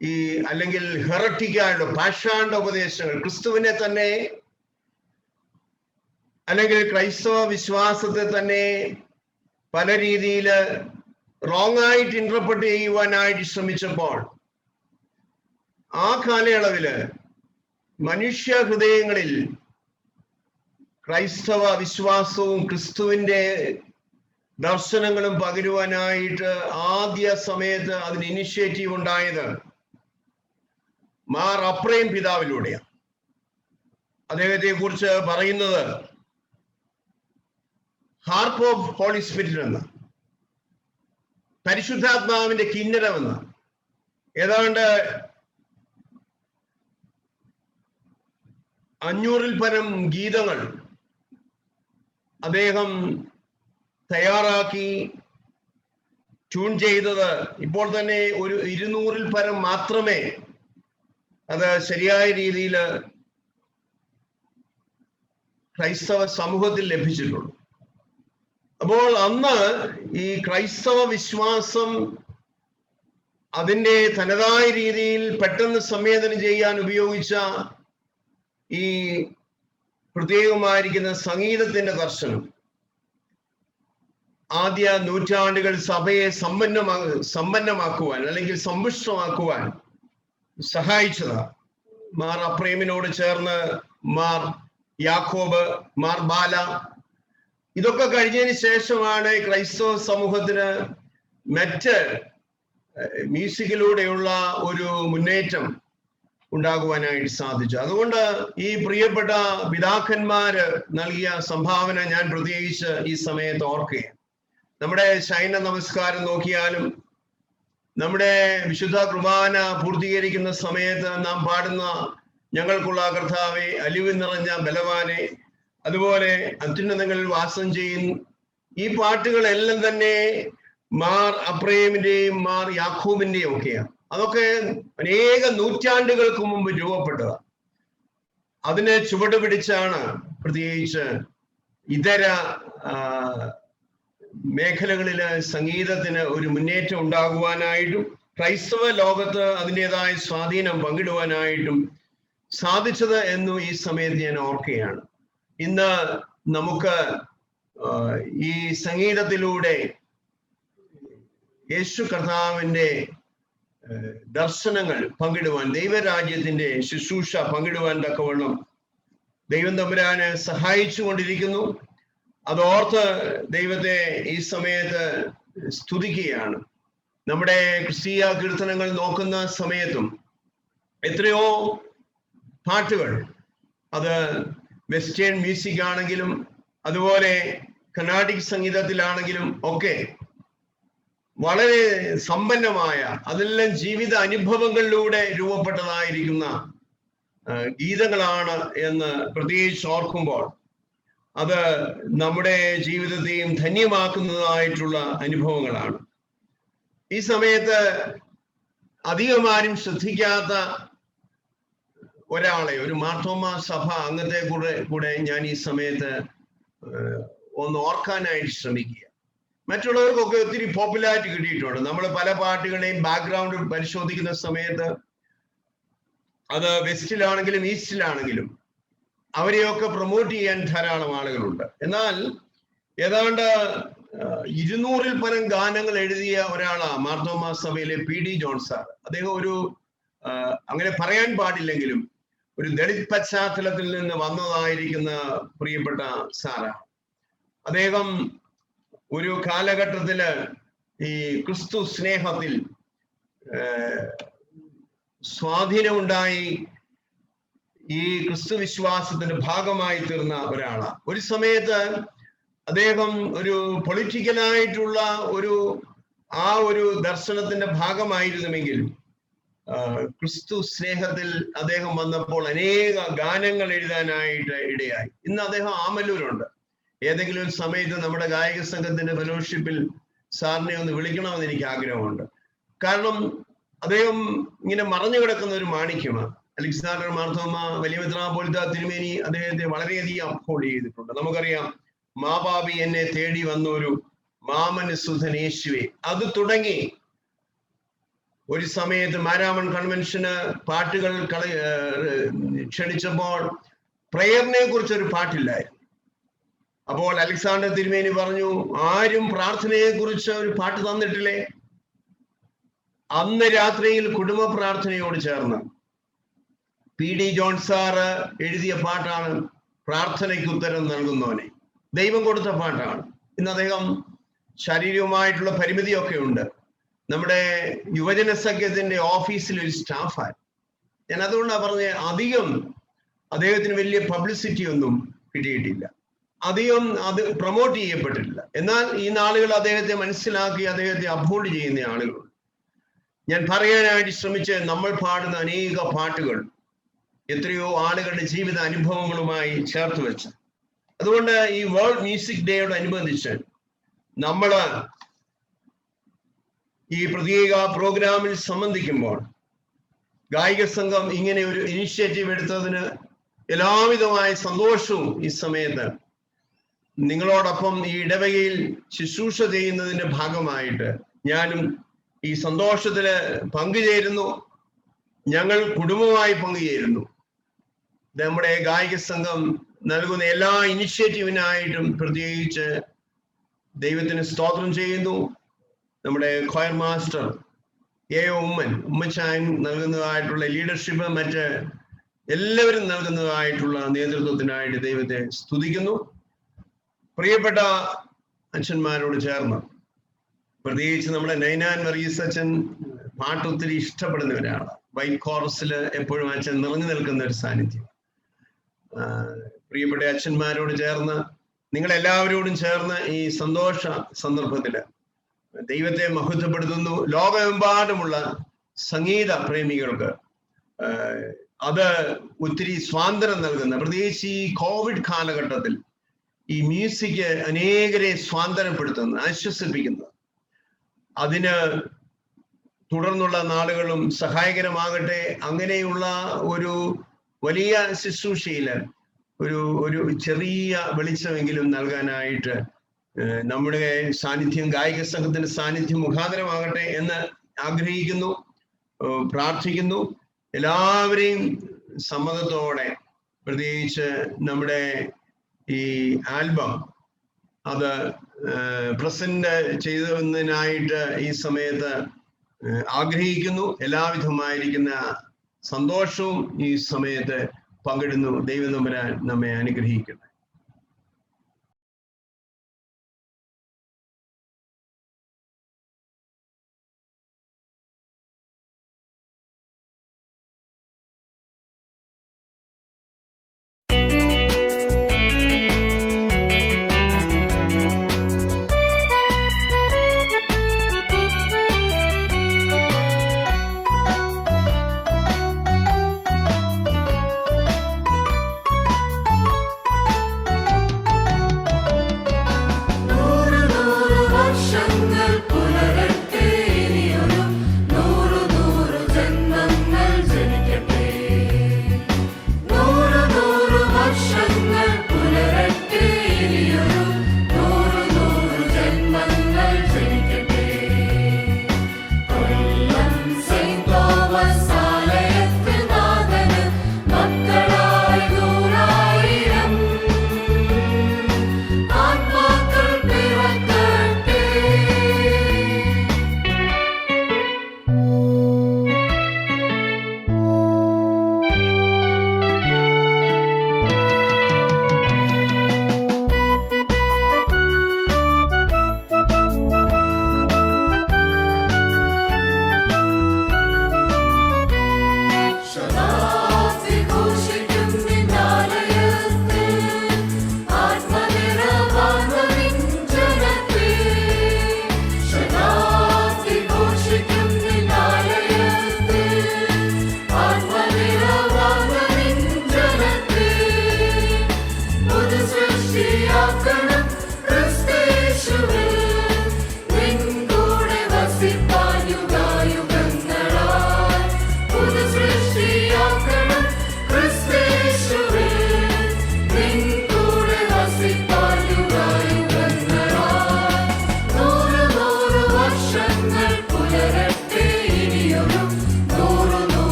ഈ അല്ലെങ്കിൽ ഹെററ്റിക്കാരുടെ പാഷാണ്ഡ ഉപദേശങ്ങൾ, ക്രിസ്തുവിനെ തന്നെ അല്ലെങ്കിൽ ക്രൈസ്തവ വിശ്വാസത്തെ തന്നെ പല രീതിയിൽ റോങ് ആയിട്ട് ഇന്റർപ്രറ്റ് ചെയ്യുവാനായിട്ട് ശ്രമിച്ചപ്പോൾ ആ കാലയളവില് മനുഷ്യ ഹൃദയങ്ങളിൽ ക്രൈസ്തവ വിശ്വാസവും ക്രിസ്തുവിന്റെ ദർശനങ്ങളും പകരുവാനായിട്ട് ആദ്യ സമയത്ത് അതിന് ഇനിഷ്യേറ്റീവ് ഉണ്ടായത് മാർ അപ്രേം പിതാവിലൂടെയാണ്. അദ്ദേഹത്തെ കുറിച്ച് പറയുന്നത് ഹാർപ്പ് ഓഫ് ഹോളി സ്പിരിറ്റ് എന്ന, പരിശുദ്ധാത്മാവിന്റെ കിന്നരമെന്ന്. ഏതാണ്ട് 500-ൽ പരം ഗീതങ്ങൾ അദ്ദേഹം തയ്യാറാക്കി ട്യൂൺ ചെയ്തത്. ഇപ്പോൾ തന്നെ ഒരു 200-ൽ പരം മാത്രമേ അത് ശരിയായ രീതിയിൽ ക്രൈസ്തവ സമൂഹത്തിൽ ലഭിച്ചിട്ടുള്ളൂ. അപ്പോൾ അന്ന് ഈ ക്രൈസ്തവ വിശ്വാസം അതിൻ്റെ തനതായ രീതിയിൽ പെട്ടെന്ന് സംവേദനം ചെയ്യാൻ ഉപയോഗിച്ച ഈ പ്രത്യേകമായിരിക്കുന്ന സംഗീതത്തിന്റെ ദർശനം ആദ്യ നൂറ്റാണ്ടുകൾ സഭയെ സമ്പന്നമാക്കുവാൻ അല്ലെങ്കിൽ സമ്പുഷ്ടമാക്കുവാൻ സഹായിച്ചതാണ്. മാർ അപ്രേമിനോട് ചേർന്ന് മാർ യാക്കോബ്, മാർ ബാല, ഇതൊക്കെ കഴിഞ്ഞതിന് ശേഷമാണ് ക്രൈസ്തവ സമൂഹത്തിന് മറ്റ് മ്യൂസിക്കിലൂടെയുള്ള ഒരു മുന്നേറ്റം ഉണ്ടാകുവാനായിട്ട് സാധിച്ചു. അതുകൊണ്ട് ഈ പ്രിയപ്പെട്ട പിതാക്കന്മാര് നൽകിയ സംഭാവന ഞാൻ പ്രത്യേകിച്ച് ഈ സമയത്ത് ഓർക്കുകയാണ്. നമ്മുടെ ശയന നമസ്കാരം നോക്കിയാലും നമ്മുടെ വിശുദ്ധ കുർബാന പൂർത്തീകരിക്കുന്ന സമയത്ത് നാം പാടുന്ന ഞങ്ങൾക്കുള്ള കർത്താവേ, അലിവ് നിറഞ്ഞ ബലവാനെ, അതുപോലെ അത്യുന്നതങ്ങളിൽ വാസം ചെയ്യുന്നു, ഈ പാട്ടുകളെല്ലാം തന്നെ മാർ അപ്രേമിന്റെയും മാർ യാക്കോബിന്റെയും ഒക്കെയാണ്. അതൊക്കെ അനേക നൂറ്റാണ്ടുകൾക്ക് മുമ്പ് രൂപപ്പെട്ടതാണ്. അതിനെ ചുവട് പിടിച്ചാണ് പ്രത്യേകിച്ച് ഇതര മേഖലകളില് സംഗീതത്തിന് ഒരു മുന്നേറ്റം ഉണ്ടാകുവാനായിട്ടും ക്രൈസ്തവ ലോകത്ത് അതിൻ്റെതായ സ്വാധീനം പങ്കിടുവാനായിട്ടും സാധിച്ചത് എന്നും ഈ സമയത്ത് ഞാൻ ഓർക്കുകയാണ്. ഇന്ന് നമുക്ക് ഈ സംഗീതത്തിലൂടെ യേശു കർത്താവിന്റെ ദർശനങ്ങൾ പങ്കിടുവാൻ, ദൈവരാജ്യത്തിന്റെ ശുശ്രൂഷ പങ്കിടുവാൻ തക്കവണ്ണം ദൈവം തമ്പുരാന് സഹായിച്ചു കൊണ്ടിരിക്കുന്നു. അതോർത്ത് ദൈവത്തെ ഈ സമയത്ത് സ്തുതിക്കുകയാണ്. നമ്മുടെ ക്രിസ്തീയ കീർത്തനങ്ങൾ നോക്കുന്ന സമയത്തും എത്രയോ പാട്ടുകൾ, അത് വെസ്റ്റേൺ മ്യൂസിക് ആണെങ്കിലും അതുപോലെ കർണാടിക് സംഗീതത്തിലാണെങ്കിലും ഒക്കെ വളരെ സമ്പന്നമായ, അതെല്ലാം ജീവിത അനുഭവങ്ങളിലൂടെ രൂപപ്പെട്ടതായിരിക്കുന്ന ഗീതങ്ങളാണ് എന്ന് പ്രത്യേകിച്ച് ഓർക്കുമ്പോൾ അത് നമ്മുടെ ജീവിതത്തെയും ധന്യമാക്കുന്നതായിട്ടുള്ള അനുഭവങ്ങളാണ്. ഈ സമയത്ത് അധികമാരും ശ്രദ്ധിക്കാത്ത ഒരാളെ, ഒരു മാർത്തോമാ സഭ അംഗത്തെ കൂടെ ഞാൻ ഈ സമയത്ത് ഒന്ന് ഓർക്കാനായിട്ട് ശ്രമിക്കുക. മറ്റുള്ളവർക്കൊക്കെ ഒത്തിരി പോപ്പുലാരിറ്റി കിട്ടിയിട്ടുണ്ട്. നമ്മൾ പല പാട്ടുകളെയും ബാക്ക്ഗ്രൗണ്ട് പരിശോധിക്കുന്ന സമയത്ത് അത് വെസ്റ്റിലാണെങ്കിലും ഈസ്റ്റിലാണെങ്കിലും അവരെയൊക്കെ പ്രൊമോട്ട് ചെയ്യാൻ ധാരാളം ആളുകളുണ്ട്. എന്നാൽ ഏതാണ്ട് 200-ൽ പരം ഗാനങ്ങൾ എഴുതിയ ഒരാളാണ് മാർത്തോമാ സഭയിലെ PD ജോൺ സാർ. അദ്ദേഹം ഒരു അങ്ങനെ പറയാൻ പാടില്ലെങ്കിലും ഒരു ദളിത് പശ്ചാത്തലത്തിൽ നിന്ന് വന്നതായിരിക്കുന്ന പ്രിയപ്പെട്ട സാറാണ്. അദ്ദേഹം ഒരു കാലഘട്ടത്തില് ഈ ക്രിസ്തു സ്നേഹത്തിൽ സ്വാധീനമുണ്ടായി ഈ ക്രിസ്തു വിശ്വാസത്തിന്റെ ഭാഗമായി തീർന്ന ഒരാളാണ്. ഒരു സമയത്ത് അദ്ദേഹം ഒരു പൊളിറ്റിക്കലായിട്ടുള്ള ഒരു ദർശനത്തിന്റെ ഭാഗമായിരുന്നുവെങ്കിൽ ക്രിസ്തു സ്നേഹത്തിൽ അദ്ദേഹം വന്നപ്പോൾ അനേക ഗാനങ്ങൾ എഴുതാനായിട്ട് ഇടയായി. ഇന്ന് അദ്ദേഹം ആമല്ലൂരുണ്ട്. ഏതെങ്കിലും ഒരു സമയത്ത് നമ്മുടെ ഗായക സംഘത്തിന്റെ ഫെലോഷിപ്പിൽ സാറിനെ ഒന്ന് വിളിക്കണമെന്ന് എനിക്ക് ആഗ്രഹമുണ്ട്. കാരണം അദ്ദേഹം ഇങ്ങനെ മറഞ്ഞു കിടക്കുന്ന ഒരു മാണിക്യമാണ്. അലക്സാണ്ടർ മാർത്തോമ വലിയ മെത്രാപ്പോലീത്ത തിരുമേനി അദ്ദേഹത്തെ വളരെയധികം അപ്ഹോൾഡ് ചെയ്തിട്ടുണ്ട്. നമുക്കറിയാം, മാപാപി എന്നെ തേടി വന്ന ഒരു മാമന് സുധൻ യേശുവേ, അത് തുടങ്ങി ഒരു സമയത്ത് മാരാമൺ കൺവെൻഷന് പാട്ടുകൾ ക്ഷണിച്ചപ്പോൾ പ്രയറിനെ കുറിച്ചൊരു പാട്ടില്ലായിരുന്നു. അപ്പോൾ അലക്സാണ്ടർ തിരുമേനി പറഞ്ഞു, ആരും പ്രാർത്ഥനയെ കുറിച്ച് ഒരു പാട്ട് തന്നിട്ടില്ലേ? അന്ന് രാത്രിയിൽ കുടുംബ പ്രാർത്ഥനയോട് ചേർന്ന് PD ജോൺ സാറ് എഴുതിയ പാട്ടാണ് പ്രാർത്ഥനയ്ക്ക് ഉത്തരം നൽകുന്നവനെ. ദൈവം കൊടുത്ത പാട്ടാണ്. ഇന്ന് അദ്ദേഹം ശാരീരികമായിട്ടുള്ള പരിമിതിയൊക്കെ ഉണ്ട്. നമ്മുടെ യുവജന സഖ്യത്തിന്റെ ഓഫീസിൽ ഒരു സ്റ്റാഫായി. ഞാൻ അതുകൊണ്ടാണ് പറഞ്ഞത്, അധികം അദ്ദേഹത്തിന് വലിയ പബ്ലിസിറ്റി ഒന്നും കിട്ടിയിട്ടില്ല, അധികം അത് പ്രൊമോട്ട് ചെയ്യപ്പെട്ടിട്ടില്ല. എന്നാൽ ഈ നാളുകൾ അദ്ദേഹത്തെ മനസ്സിലാക്കി അദ്ദേഹത്തെ അപ്ഹോൾഡ് ചെയ്യുന്ന ആളുകളുണ്ട്. ഞാൻ പറയാനായിട്ട് ശ്രമിച്ച് നമ്മൾ പാടുന്ന അനേക പാട്ടുകൾ എത്രയോ ആളുകളുടെ ജീവിത അനുഭവങ്ങളുമായി ചേർത്ത് വെച്ച്. അതുകൊണ്ട് ഈ വേൾഡ് മ്യൂസിക് ഡേയോടനുബന്ധിച്ച് നമ്മൾ ഈ പ്രത്യേക പ്രോഗ്രാമിൽ സംബന്ധിക്കുമ്പോൾ ഗായിക സംഘം ഇങ്ങനെ ഒരു ഇനിഷ്യേറ്റീവ് എടുത്തതിന് എല്ലാവിധമായ സന്തോഷവും ഈ സമയത്ത് നിങ്ങളോടൊപ്പം ഈ ഇടവകയിൽ ശുശ്രൂഷ ചെയ്യുന്നതിന്റെ ഭാഗമായിട്ട് ഞാനും ഈ സന്തോഷത്തില് പങ്കുചേരുന്നു. ഞങ്ങൾ കുടുംബമായി പങ്കുചേരുന്നു. നമ്മുടെ ഗായിക സംഘം നൽകുന്ന എല്ലാ ഇനിഷ്യേറ്റീവിനായിട്ടും പ്രത്യേകിച്ച് ദൈവത്തിന് സ്തോത്രം ചെയ്യുന്നു. നമ്മുടെ choir മാസ്റ്റർ ഉമ്മച്ചാൻ നൽകുന്നതായിട്ടുള്ള ലീഡർഷിപ്പ്, മറ്റ് എല്ലാവരും നൽകുന്നതായിട്ടുള്ള നേതൃത്വത്തിനായിട്ട് ദൈവത്തെ സ്തുതിക്കുന്നു. പ്രിയപ്പെട്ട അച്ഛന്മാരോട് ചേർന്ന് പ്രത്യേകിച്ച് നമ്മുടെ നൈനാൻ വർഗീസ് അച്ഛൻ പാട്ട് ഒത്തിരി ഇഷ്ടപ്പെടുന്ന ഒരാളാണ്. വൈറ്റ് കോറസിൽ എപ്പോഴും അച്ഛൻ നിറഞ്ഞു നിൽക്കുന്ന ഒരു സാന്നിധ്യം. പ്രിയപ്പെട്ട അച്ഛന്മാരോട് ചേർന്ന് നിങ്ങളെല്ലാവരോടും ചേർന്ന് ഈ സന്തോഷ സന്ദർഭത്തില് ദൈവത്തെ മഹത്വപ്പെടുത്തുന്നു. ലോകമെമ്പാടുമുള്ള സംഗീത പ്രേമികൾക്ക് അത് ഒത്തിരി സ്വാതന്ത്ര്യം നൽകുന്ന, പ്രത്യേകിച്ച് ഈ കോവിഡ് കാലഘട്ടത്തിൽ ഈ മ്യൂസിക് അനേകരെ സ്വാതന്ത്ര്യപ്പെടുത്തുന്നു, ആശ്വസിപ്പിക്കുന്നു. അതിന് തുടർന്നുള്ള നാളുകളും സഹായകരമാകട്ടെ. അങ്ങനെയുള്ള ഒരു വലിയ ശുശ്രൂഷയില് ഒരു ചെറിയ വെളിച്ചമെങ്കിലും നൽകാനായിട്ട് നമ്മുടെ സാന്നിധ്യം, ഗായിക സംഘത്തിന്റെ സാന്നിധ്യം മുഖാന്തരമാകട്ടെ എന്ന് ആഗ്രഹിക്കുന്നു, പ്രാർത്ഥിക്കുന്നു. എല്ലാവരെയും സമ്മതത്തോടെ, പ്രത്യേകിച്ച് നമ്മുടെ ഈ ആൽബം അത് പ്രസന്റ് ചെയ്തതിനായിട്ട് ഈ സമയത്ത് ആഗ്രഹിക്കുന്നു. എല്ലാവിധമായിരിക്കുന്ന സന്തോഷവും ഈ സമയത്ത് പങ്കിടുന്നു. ദൈവം തമ്പുരാൻ നമ്മെ അനുഗ്രഹിക്കട്ടെ.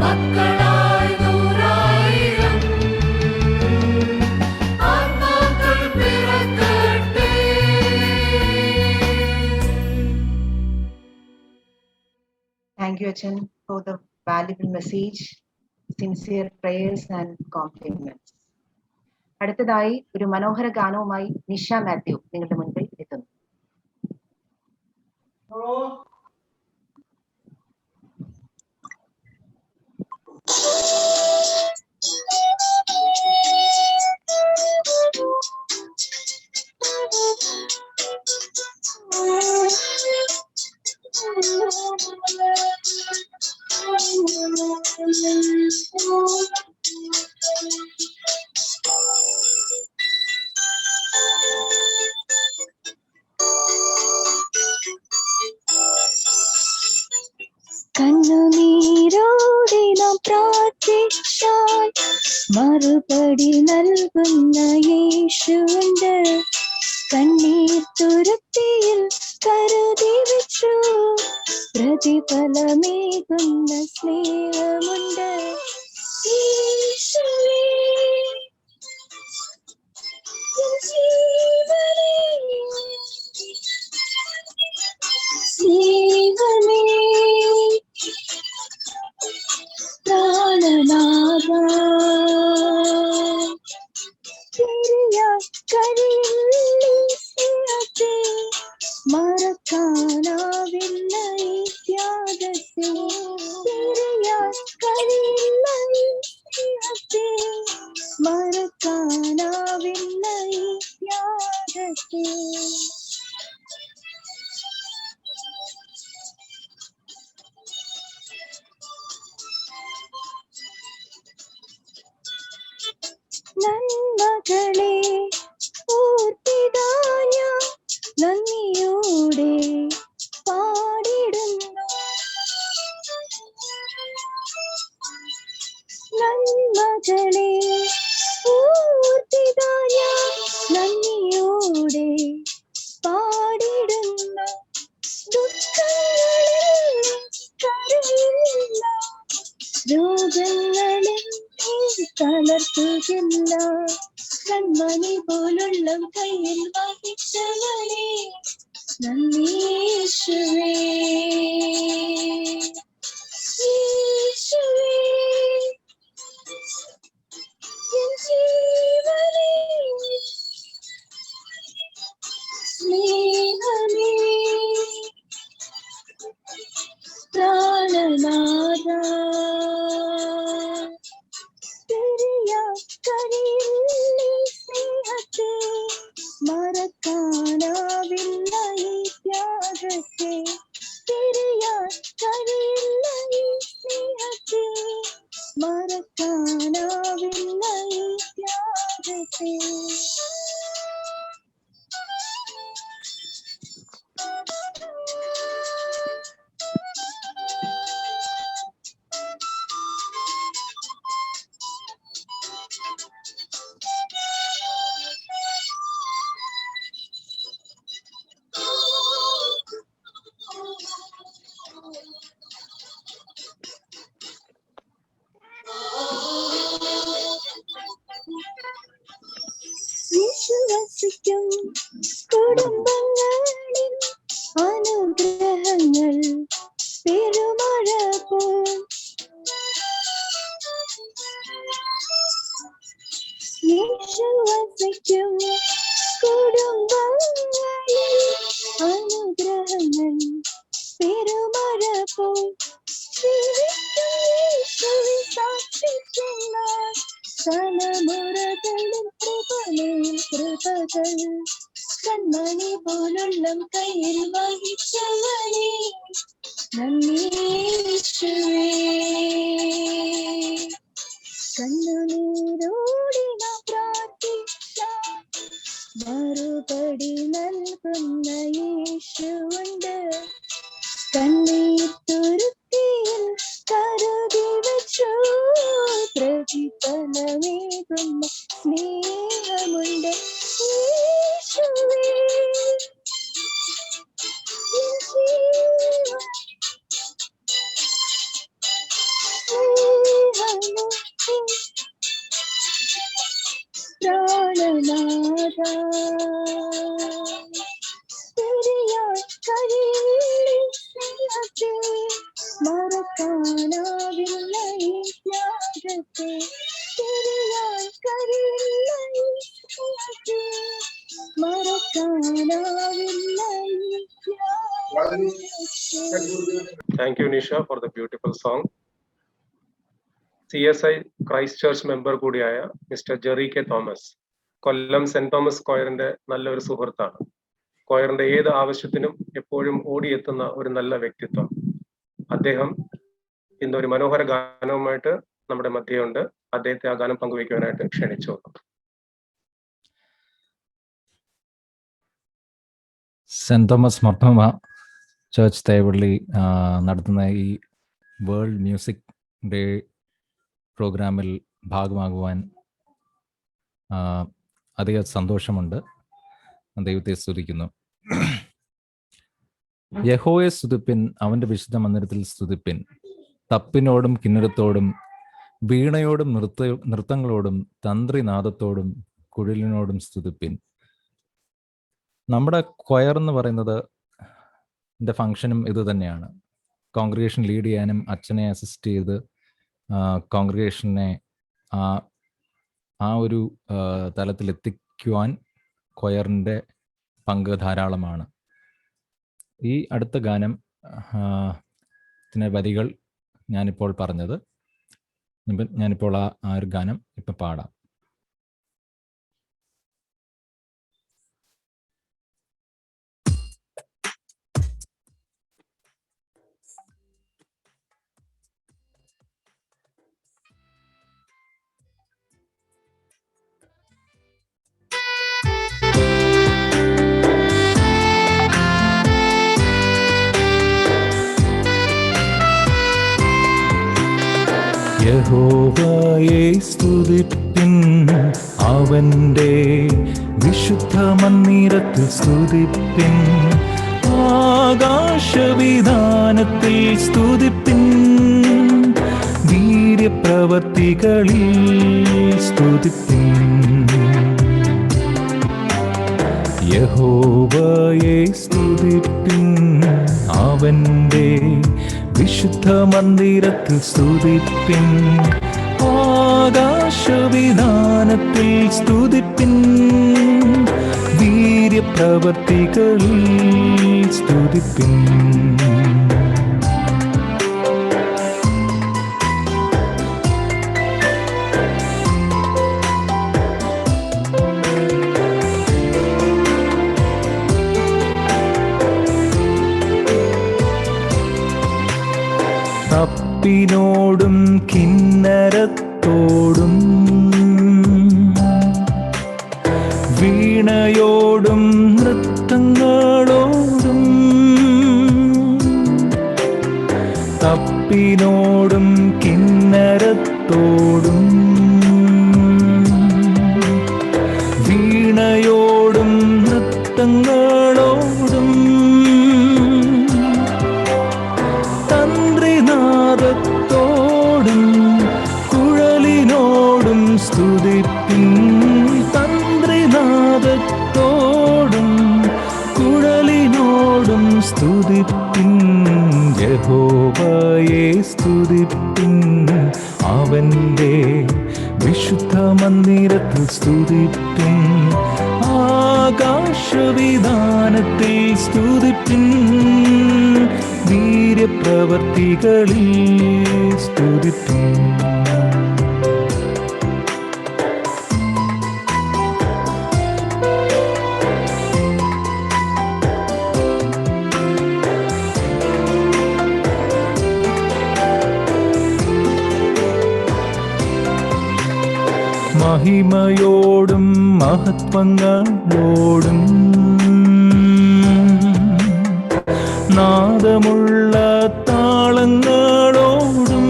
മക്കളായി നൂറായിരം ആത്മാക്കൾ പിറക്കട്ടെ. Thank you, Achan, for the valuable message, sincere prayers and compliments. അടുത്തതായി ഒരു മനോഹര ഗാനവുമായി നിഷ മാത്യു നിങ്ങളുടെ മുൻപിൽ എത്തുന്നു. കണ്ണുനീരോടെ നാം പ്രാർത്ഥിച്ചാൽ മറുപടി നൽകുന്ന യേശുണ്ട്. കണ്ണീർ തുരുത്തിയിൽ കരുതി വെച്ചു പ്രതിഫലമേകുന്ന സ്നേഹമുണ്ട്. യേശുവേ എൻ ജീവനേ, സ്നേഹമേ പ്രാണനാഥാ, തിരിയാൻ കഴിയില്ല ഈ സ്നേഹത്തെ, മറക്കാനാവില്ല ഈ ത്യാഗത്തെ. തിരിയാൻ കഴിയില്ല ഈ സ്നേഹത്തെ, മറക്കാനാവില്ല ഈ ത്യാഗത്തെ. നന്മകളെ ഓർത്തിടാ ഞാൻ നന്ദിയോടെ പാടിടുന്നു. നന്മകളെ ഓർത്തിടാ ഞാൻ നന്ദിയോടെ പാടിടുന്നു. ദുഃഖങ്ങളിൽ കരയില്ല, രോഗങ്ങളിൽ തളർത്തുകില്ല. കൺമണി പോലുള്ള കയ്യിൽ വഹിച്ചവനെ നന്ദീശുവേ. യേശുവേ എൻ ജീവനേ, സ്നേഹമേ പ്രാണനാഥാ, തിരിയാൻ കഴിയില്ല ഈ സ്നേഹത്തെ, മറക്കാനാവില്ല ഈ ത്യാഗത്തെ. തിരിയാൻ കഴിയില്ല ഈ സ്നേഹത്തെ, മറക്കാനാവില്ല ഈ ത്യാഗത്തെ. വിശ്വസിക്കും കുടുംബങ്ങളിൽ അനുഗ്രഹങ്ങൾ പെരുമഴ പോൽ. വിശ്വസിക്കും കുടുംബങ്ങളിൽ അനുഗ്രഹങ്ങൾ പെരുമഴ പോൽ. സാക്ഷിക്കുന്ന തലമുറകളിൽ കൃപമേൽ കൃപകൾ. കൺമണി പോലുള്ള കയ്യിൽ വഹിച്ചവനെ നന്ദീശുവേ. കണ്ണുനീരോടെ നാം പ്രാർത്ഥിച്ചാൽ മറുപടി നൽകുന്ന യേശുണ്ട്. കണ്ണീർ തുരുത്തിയിൽ കരുതി വെച്ചു പ്രതിഫലമേകുന്ന സ്നേഹമുണ്ട്. യേശുവേ എൻ ജീവൻ, പ്രാണനാഥ പെരിയാർ കരിയിലെ സ്നേഹത്തെ മറക്കാനാവില്ല ഈ ത്യാഗത്തെ പെരിയാർ കരിയിലെ സ്നേഹത്തെ മറക്കാനാവില്ല ഈ ത്യാഗത്തെ. Thank you, Nisha, for the beautiful song. CSI Christ Church member കൂടിയായ മിസ്റ്റർ ജെറി കെ തോമസ് കൊല്ലം സെന്റ് തോമസ് കൊയറിന്റെ നല്ലൊരു സുഹൃത്താണ്. കൊയറിന്റെ ഏത് ആവശ്യത്തിനും എപ്പോഴും ഓടിയെത്തുന്ന ഒരു നല്ല വ്യക്തിത്വം. അദ്ദേഹം ഇന്നൊരു മനോഹര ഗാനവുമായിട്ട് നമ്മുടെ മധ്യയുണ്ട്. അദ്ദേഹത്തെ ആ ഗാനം പങ്കുവയ്ക്കുവാനായിട്ട് ക്ഷണിച്ചു. Saint Thomas Mar Thoma church Thevally നടത്തുന്ന ഈ വേൾഡ് മ്യൂസിക് ഡേ പ്രോഗ്രാമിൽ ഭാഗമാകുവാൻ അധിക സന്തോഷമുണ്ട്. ദൈവത്തെ സ്തുതിക്കുന്നു. യഹോവയെ സ്തുതിപ്പിൻ, അവന്റെ വിശുദ്ധ മന്ദിരത്തിൽ സ്തുതിപ്പിൻ. തപ്പിനോടും കിന്നരത്തോടും വീണയോടും നൃത്തങ്ങളോടും തന്ത്രിനാദത്തോടും കുഴലിനോടും സ്തുതിപ്പിൻ. നമ്മുടെ കൊയർ എന്ന് പറയുന്നത് ഫംഗ്ഷനും ഇത് തന്നെയാണ്. കോൺഗ്രിഗേഷൻ ലീഡ് ചെയ്യാനും അച്ഛനെ അസിസ്റ്റ് ചെയ്ത് കോൺഗ്രിഗേഷനെ ആ ഒരു തലത്തിൽ എത്തിക്കുവാൻ കൊയറിൻ്റെ പങ്ക് ധാരാളമാണ്. ഈ അടുത്ത ഗാനം വരികൾ ഞാനിപ്പോൾ പറഞ്ഞത്, ഞാനിപ്പോൾ ആ ഒരു ഗാനം ഇപ്പം പാടാം. യഹോവയെ സ്തുതിപ്പിൻ, അവന്റെ വിശുദ്ധ മന്ദിരത്തിൽ സ്തുതിപ്പിൻ. ആകാശവിധാനത്തിൽ സ്തുതിപ്പിൻ, വീര്യപ്രവർത്തികളിൽ സ്തുതിപ്പിൻ. യഹോവയെ സ്തുതിപ്പിൻ, അവന്റെ വിശുദ്ധ മന്ദിരത്തിൽ സ്തുതിപ്പിൻ. ആകാശവിധാനത്തിൽ സ്തുതിപ്പിൻ, വീര്യപ്രവർത്തികളിൽ സ്തുതിപ്പിൻ. തപ്പിനോടും കിന്നരത്തോടും വീണയോടും നൃത്തങ്ങളോടും തപ്പിനോടും കിന്നരത്തോടും വീണയോടും നൃത്തങ്ങളോടും തന്ത്രിനാദത്തോടും കുഴലിനോടും സ്തുതിപ്പിൻ. തന്ത്രിനാദത്തോടും കുഴലിനോടും സ്തുതിപ്പിൻ. യഹോവയെ സ്തുതിപ്പിൻ, അവന്റെ വിശുദ്ധ മന്ദിരത്തിൽ സ്തുതിപ്പിൻ. ആകാശവിധാനത്തിൽ സ്തുതിപ്പിൻ, വീര്യപ്രവർത്തികളിൽ സ്തുതിപ്പിൻ. മഹിമയോടും മഹത്വങ്ങളോടും നാദമുള്ള താളങ്ങളോടും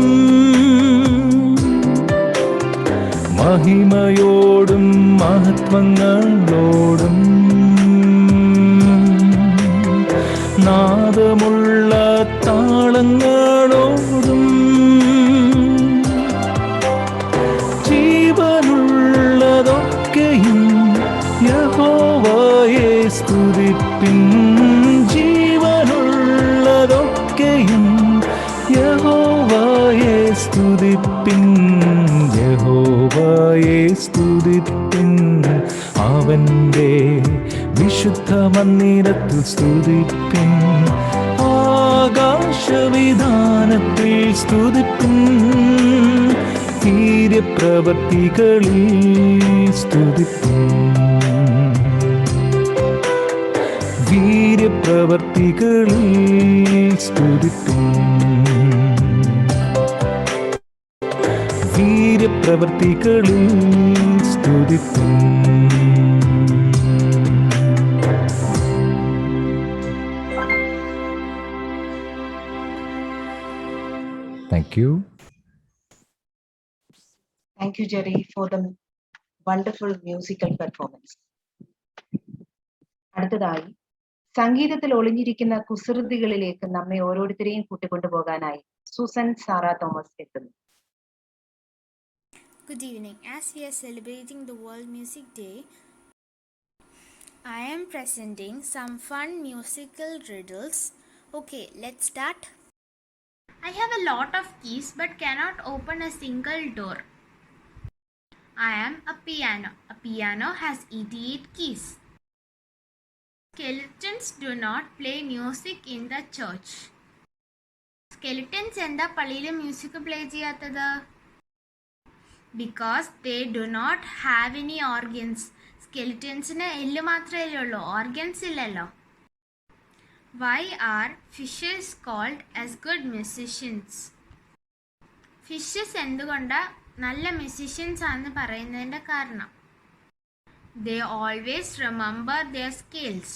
മഹിമയോടും മഹത്വങ്ങളോടും നാദമുള്ള താളങ്ങളോടും സ്തുതിപ്പിൻ, യഹോവയെ സ്തുതിപ്പിൻ, അവന്റെ വിശുദ്ധ മന്ദിരത്തിൽ സ്തുതിപ്പിൻ, ആകാശവിധാനത്തിൽ സ്തുതിപ്പിൻ, വീര്യപ്രവൃത്തികളിൽ സ്തുതിപ്പിൻ, വീര്യപ്രവൃത്തികളിൽ സ്തുതിപ്പിൻ, വീര്യപ്രവൃത്തികളിൽ സ്തുതിപ്പിൻ. Thank you. Thank you, Jerry, for the wonderful musical performance. അടുത്തതായി സംഗീതത്തിൽ ഒളിഞ്ഞിരിക്കുന്ന കുസൃതികളിലേക്ക് നമ്മെ ഓരോരുത്തരെയും കൂട്ടിക്കൊണ്ടുപോകാനായി സൂസൻ സാറ തോമസ് എത്തുന്നു. Good evening. As we are celebrating the World Music Day, I am presenting some fun musical riddles. Okay, let's start. I have a lot of keys but cannot open a single door. I am a piano. A piano has 88 keys. Skeletons do not play music in the church. Skeletons എന്താ പള്ളിയിൽ music play ചെയ്യാത്തത്? Because they do not have any organs. Skeletonsന് എല്ല് മാത്രമേ ഉള്ളൂ, organs ഇല്ലല്ലോ. Why are fishes called as good musicians? Fishes എന്തുകൊണ്ടാ നല്ല musicians ആണെന്ന് പറയുന്നതിൻ്റെ കാരണം? They always remember their scales.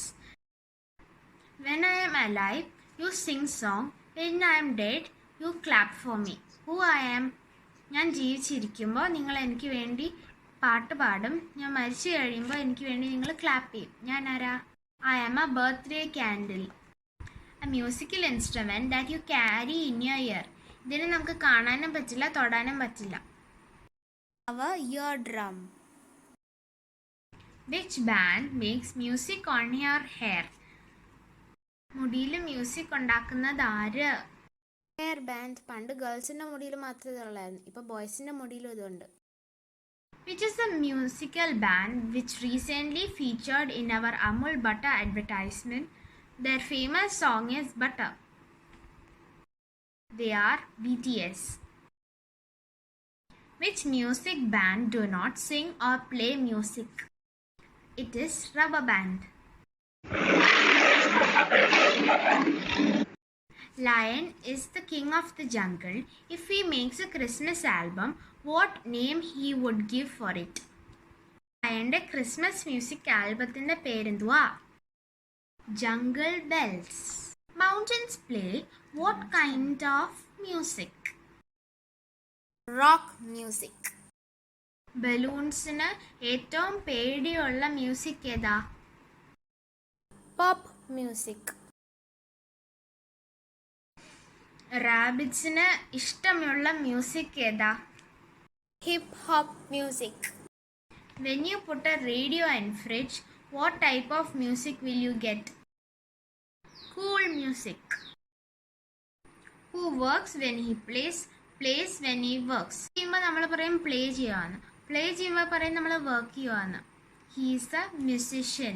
When I am alive, you sing song. When I am dead, you clap for me. Who I am? ഞാൻ ജീവിച്ചിരിക്കുമ്പോൾ നിങ്ങൾ എനിക്ക് വേണ്ടി പാട്ട് പാടും, ഞാൻ മരിച്ചു കഴിയുമ്പോൾ എനിക്ക് വേണ്ടി നിങ്ങൾ ക്ലാപ്പ് ചെയ്യും. ഞാൻ ആരാ? I am a birthday candle. A musical instrument that you carry in your ear. ഇതിനെ നമുക്ക് കാണാനും പറ്റില്ല, തൊടാനും പറ്റില്ല. Our eardrum. Which band makes music on your hair? മുടിയിൽ മ്യൂസിക് ഉണ്ടാക്കുന്നത് ആര്? ഹെയർ ബാൻഡ് പണ്ട് ഗേൾസിൻ്റെ മുടിയിൽ മാത്രമേ ഉള്ളായിരുന്നു, ഇപ്പോൾ ബോയ്സിൻ്റെ മുടിയിലും ഇതുണ്ട്. Which is the musical band which recently featured in our Amul Butter advertisement? Their famous song is Butter. They are BTS. Which music band do not sing or play music? It is Rubber Band. Lion is the king of the jungle. If he makes a Christmas album, what name he would give for it? Lion's Christmas music albumത്തിന്റെ പേരെന്തുവാ? Jungle Bells. Mountains play what kind of music? Rock music. ബലൂൺസിന് ഏറ്റവും പേടിയുള്ള music ഏതാ? Pop music. റാബിറ്റ്സിന് ഇഷ്ടമുള്ള music ഏതാ? Hip hop music. When you put a radio in fridge, what type of music will you get? Cool music. Who works when he plays when he works? ചെയ്യുമ്പോൾ നമ്മൾ പറയും play ചെയ്യുവാന്ന്, play ചെയ്യുമ്പോൾ പറയും നമ്മൾ work ചെയ്യുവാന്ന്. He is a musician.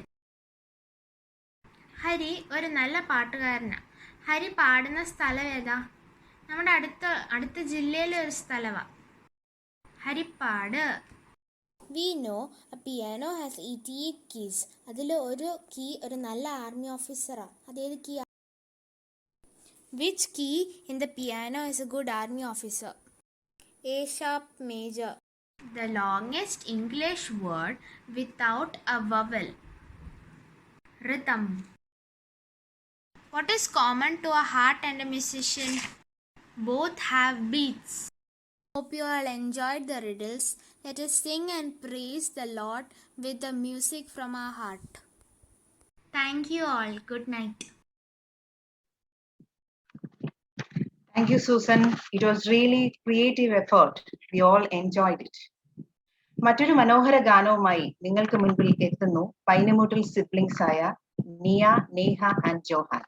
Hari ഒരു നല്ല പാട്ടുകാരനാണ്. ഹരി പാടുന്ന സ്ഥലം ഏതാ? നമ്മുടെ അടുത്ത ജില്ലയിലെ ഒരു സ്ഥലമാണ് Harippad. We know a piano has 88 keys. അതിൽ ഒരു കീ ഒരു നല്ല ആർമി ഓഫീസറാണ്. അതേത് key? Which key in the piano is a good army officer? A sharp major. The longest English word without a vowel. Rhythm. What is common to a heart and a musician? Both have beats. Hope you all enjoyed the riddles. Let us sing and praise the Lord with the music from our heart. Thank you all. Good night. Thank you, Susan. It was really creative effort. We all enjoyed it. മറ്റൊരു മനോഹര ഗാനവുമായി നിങ്ങൾക്ക് മുൻപിൽ എത്തുന്നു പൈനമൂട്ടിൽ siblings ആയ Nia, Neha and Johan.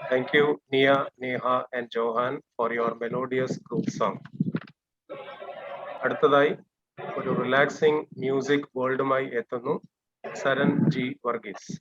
Thank you, Nia, Neha, and Johan, for your melodious group song. അടുത്തതായി ഒരു relaxing music വേൾഡുമായി എത്തുന്നു Saran G Varghese.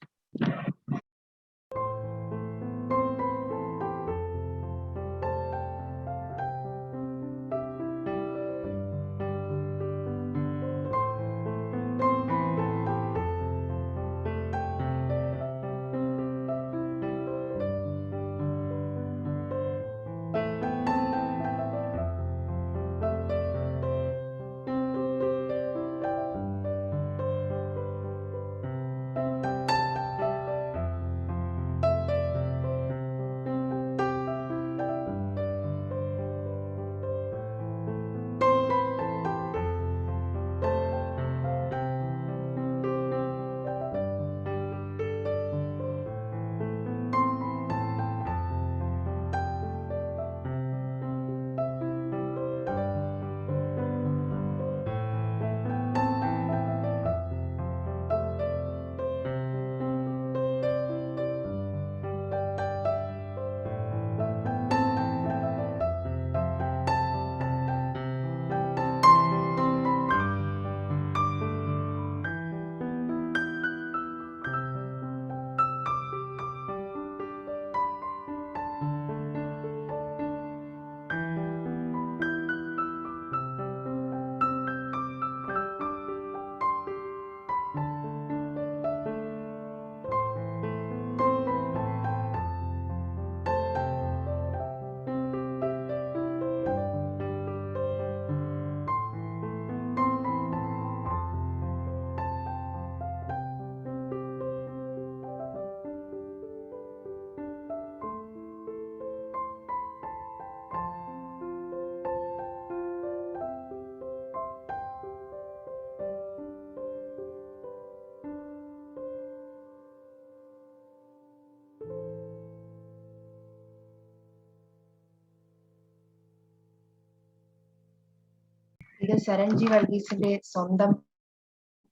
ഇത് സരൺജി വർഗീസിന്റെ സ്വന്തം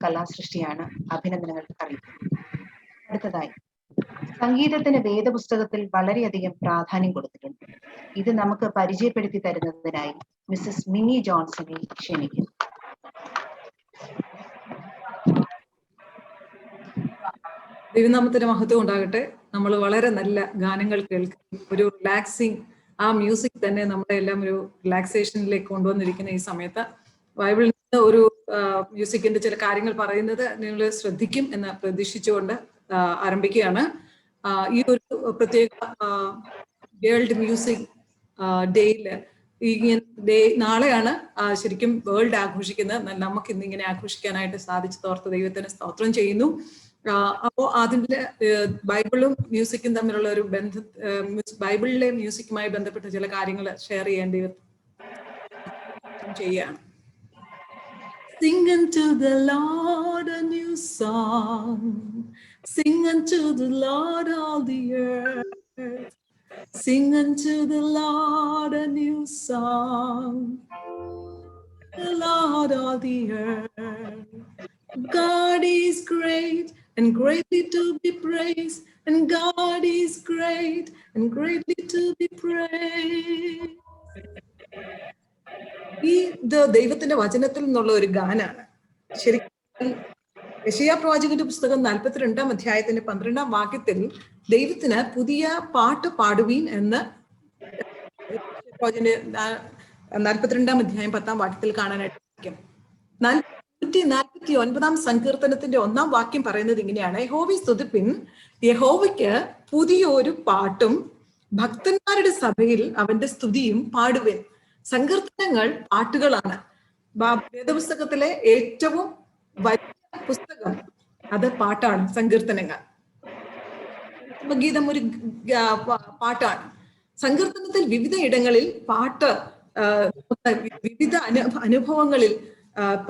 കലാസൃഷ്ടിയാണ്. അഭിനന്ദനങ്ങൾ അറിയിക്കുന്നു. അടുത്തതായി സംഗീതത്തിന് വേദപുസ്തകത്തിൽ വളരെയധികം പ്രാധാന്യം കൊടുത്തിട്ടുണ്ട്. ഇത് നമുക്ക് പരിചയപ്പെടുത്തി തരുന്നതിനായി മിസ്സസ് മിനി ജോൺസനെ ക്ഷണിക്കുന്നു. ദൈവനാമത്തിന് മഹത്വം ഉണ്ടാകട്ടെ. നമ്മൾ വളരെ നല്ല ഗാനങ്ങൾ കേൾക്കും, ഒരു റിലാക്സിങ് ആ മ്യൂസിക് തന്നെ നമ്മളെ എല്ലാം ഒരു റിലാക്സേഷനിലേക്ക് കൊണ്ടുവന്നിരിക്കുന്ന ഈ സമയത്ത് ബൈബിളിൽ നിന്ന് ഒരു മ്യൂസിക്കിന്റെ ചില കാര്യങ്ങൾ പറയുന്നത് നിങ്ങൾ ശ്രദ്ധിക്കും എന്ന് പ്രതീക്ഷിച്ചുകൊണ്ട് ആരംഭിക്കുകയാണ്. ഈ ഒരു പ്രത്യേക വേൾഡ് മ്യൂസിക് ഡേയില് നാളെയാണ് ശരിക്കും വേൾഡ് ആഘോഷിക്കുന്നത്. നമുക്ക് ഇന്നിങ്ങനെ ആഘോഷിക്കാനായിട്ട് സാധിച്ചതോർത്ത് ദൈവത്തിന് സ്തോത്രം ചെയ്യുന്നു. അപ്പോൾ അതിൻ്റെ ബൈബിളും മ്യൂസിക്കും തമ്മിലുള്ള ഒരു ബൈബിളിലെ മ്യൂസിക്കുമായി ബന്ധപ്പെട്ട ചില കാര്യങ്ങൾ ഷെയർ ചെയ്യാൻ ദൈവം ചെയ്യാണ്. Sing unto the Lord a new song, sing unto the Lord all the earth, sing unto the Lord a new song, the Lord all the earth. God is great and greatly to be praised, and God is great and greatly to be praised. ഇത് ദൈവത്തിന്റെ വചനത്തിൽ നിന്നുള്ള ഒരു ഗാനാണ്. ശരിക്കും യെശയ്യാ പ്രവാചകന്റെ പുസ്തകം 42-ാം അധ്യായത്തിന്റെ 12-ാം വാക്യത്തിൽ ദൈവത്തിന് പുതിയ പാട്ട് പാടുവീൻ എന്ന് 42-ാം അധ്യായം 10-ാം വാക്യത്തിൽ കാണാനായിട്ട് സാധിക്കും. 149-ാം സങ്കീർത്തനത്തിന്റെ 1-ാം വാക്യം പറയുന്നത് ഇങ്ങനെയാണ്: യഹോവയെ സ്തുതിപ്പിൻ, യഹോവയ്ക്ക് പുതിയൊരു പാട്ടും ഭക്തന്മാരുടെ സഭയിൽ അവന്റെ സ്തുതിയും പാടുവിൻ. സങ്കീർത്തനങ്ങൾ പാട്ടുകളാണ്. വേദപുസ്തകത്തിലെ ഏറ്റവും വലിയ പുസ്തകം അത് പാട്ടാണ്. സങ്കീർത്തനങ്ങൾ ഗീതം ഒരു പാട്ടാണ്. സങ്കീർത്തനത്തിൽ വിവിധ ഇടങ്ങളിൽ പാട്ട്, വിവിധ അനുഭവങ്ങളിൽ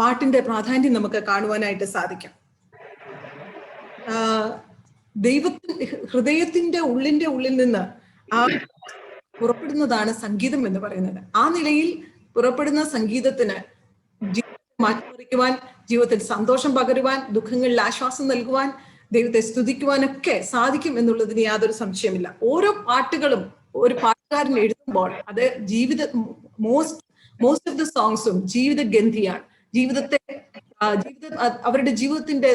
പാട്ടിന്റെ പ്രാധാന്യം നമുക്ക് കാണുവാനായിട്ട് സാധിക്കും. ദൈവത്തിന്റെ ഹൃദയത്തിന്റെ ഉള്ളിൽ നിന്ന് പുറപ്പെടുന്നതാണ് സംഗീതം എന്ന് പറയുന്നത്. ആ നിലയിൽ പുറപ്പെടുന്ന സംഗീതത്തിന് ജീവിതത്തെ മാറ്റിമറിക്കുവാൻ, ജീവിതത്തിൽ സന്തോഷം പകരുവാൻ, ദുഃഖങ്ങളിൽ ആശ്വാസം നൽകുവാൻ, ദൈവത്തെ സ്തുതിക്കുവാനൊക്കെ സാധിക്കും എന്നുള്ളതിന് യാതൊരു സംശയമില്ല. ഓരോ പാട്ടുകളും ഒരു പാട്ടുകാരൻ എഴുതുമ്പോൾ അത് മോസ്റ്റ് ഓഫ് ദ സോങ്സും ജീവിതഗന്ധിയാണ്. അവരുടെ ജീവിതത്തിന്റെ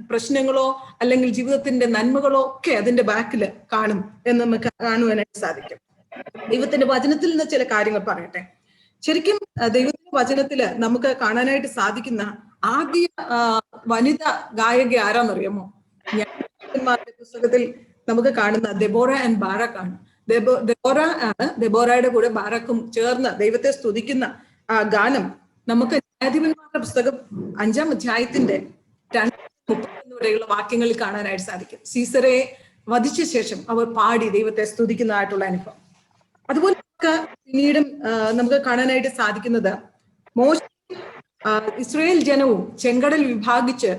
പ്രശ്നങ്ങളോ അല്ലെങ്കിൽ ജീവിതത്തിന്റെ നന്മകളോ ഒക്കെ അതിന്റെ ബാക്കിൽ കാണും എന്ന് നമുക്ക് കാണുവാനായിട്ട് സാധിക്കും. ദൈവത്തിന്റെ വചനത്തിൽ നിന്ന് ചില കാര്യങ്ങൾ പറയട്ടെ. ശരിക്കും ദൈവത്തിന്റെ വചനത്തില് നമുക്ക് കാണാനായിട്ട് സാധിക്കുന്ന ആദ്യ വനിതാ ഗായക ആരാന്നറിയാമോ? ജ്ഞാനന്മാരുടെ പുസ്തകത്തിൽ നമുക്ക് കാണുന്ന ദെബോറ ആൻഡ് ബാരക് ആണ്. ദെബോറ ആണ് ദെബോറയുടെ കൂടെ ബാരക്കും ചേർന്ന് ദൈവത്തെ സ്തുതിക്കുന്ന ആ ഗാനം നമുക്ക് ന്യായാധിപന്മാരുടെ പുസ്തകം 5-ാം അധ്യായത്തിന്റെ 2:30 വരെയുള്ള വാക്യങ്ങളിൽ കാണാനായിട്ട് സാധിക്കും. സീസറെ വധിച്ച ശേഷം അവർ പാടി ദൈവത്തെ സ്തുതിക്കുന്നതായിട്ടുള്ള അനുഭവം. അതുപോലെ പിന്നീടും നമുക്ക് കാണാനായിട്ട് സാധിക്കുന്നത് മോശ ഇസ്രായേൽ ജനവും ചെങ്കടൽ വിഭാഗിച്ച്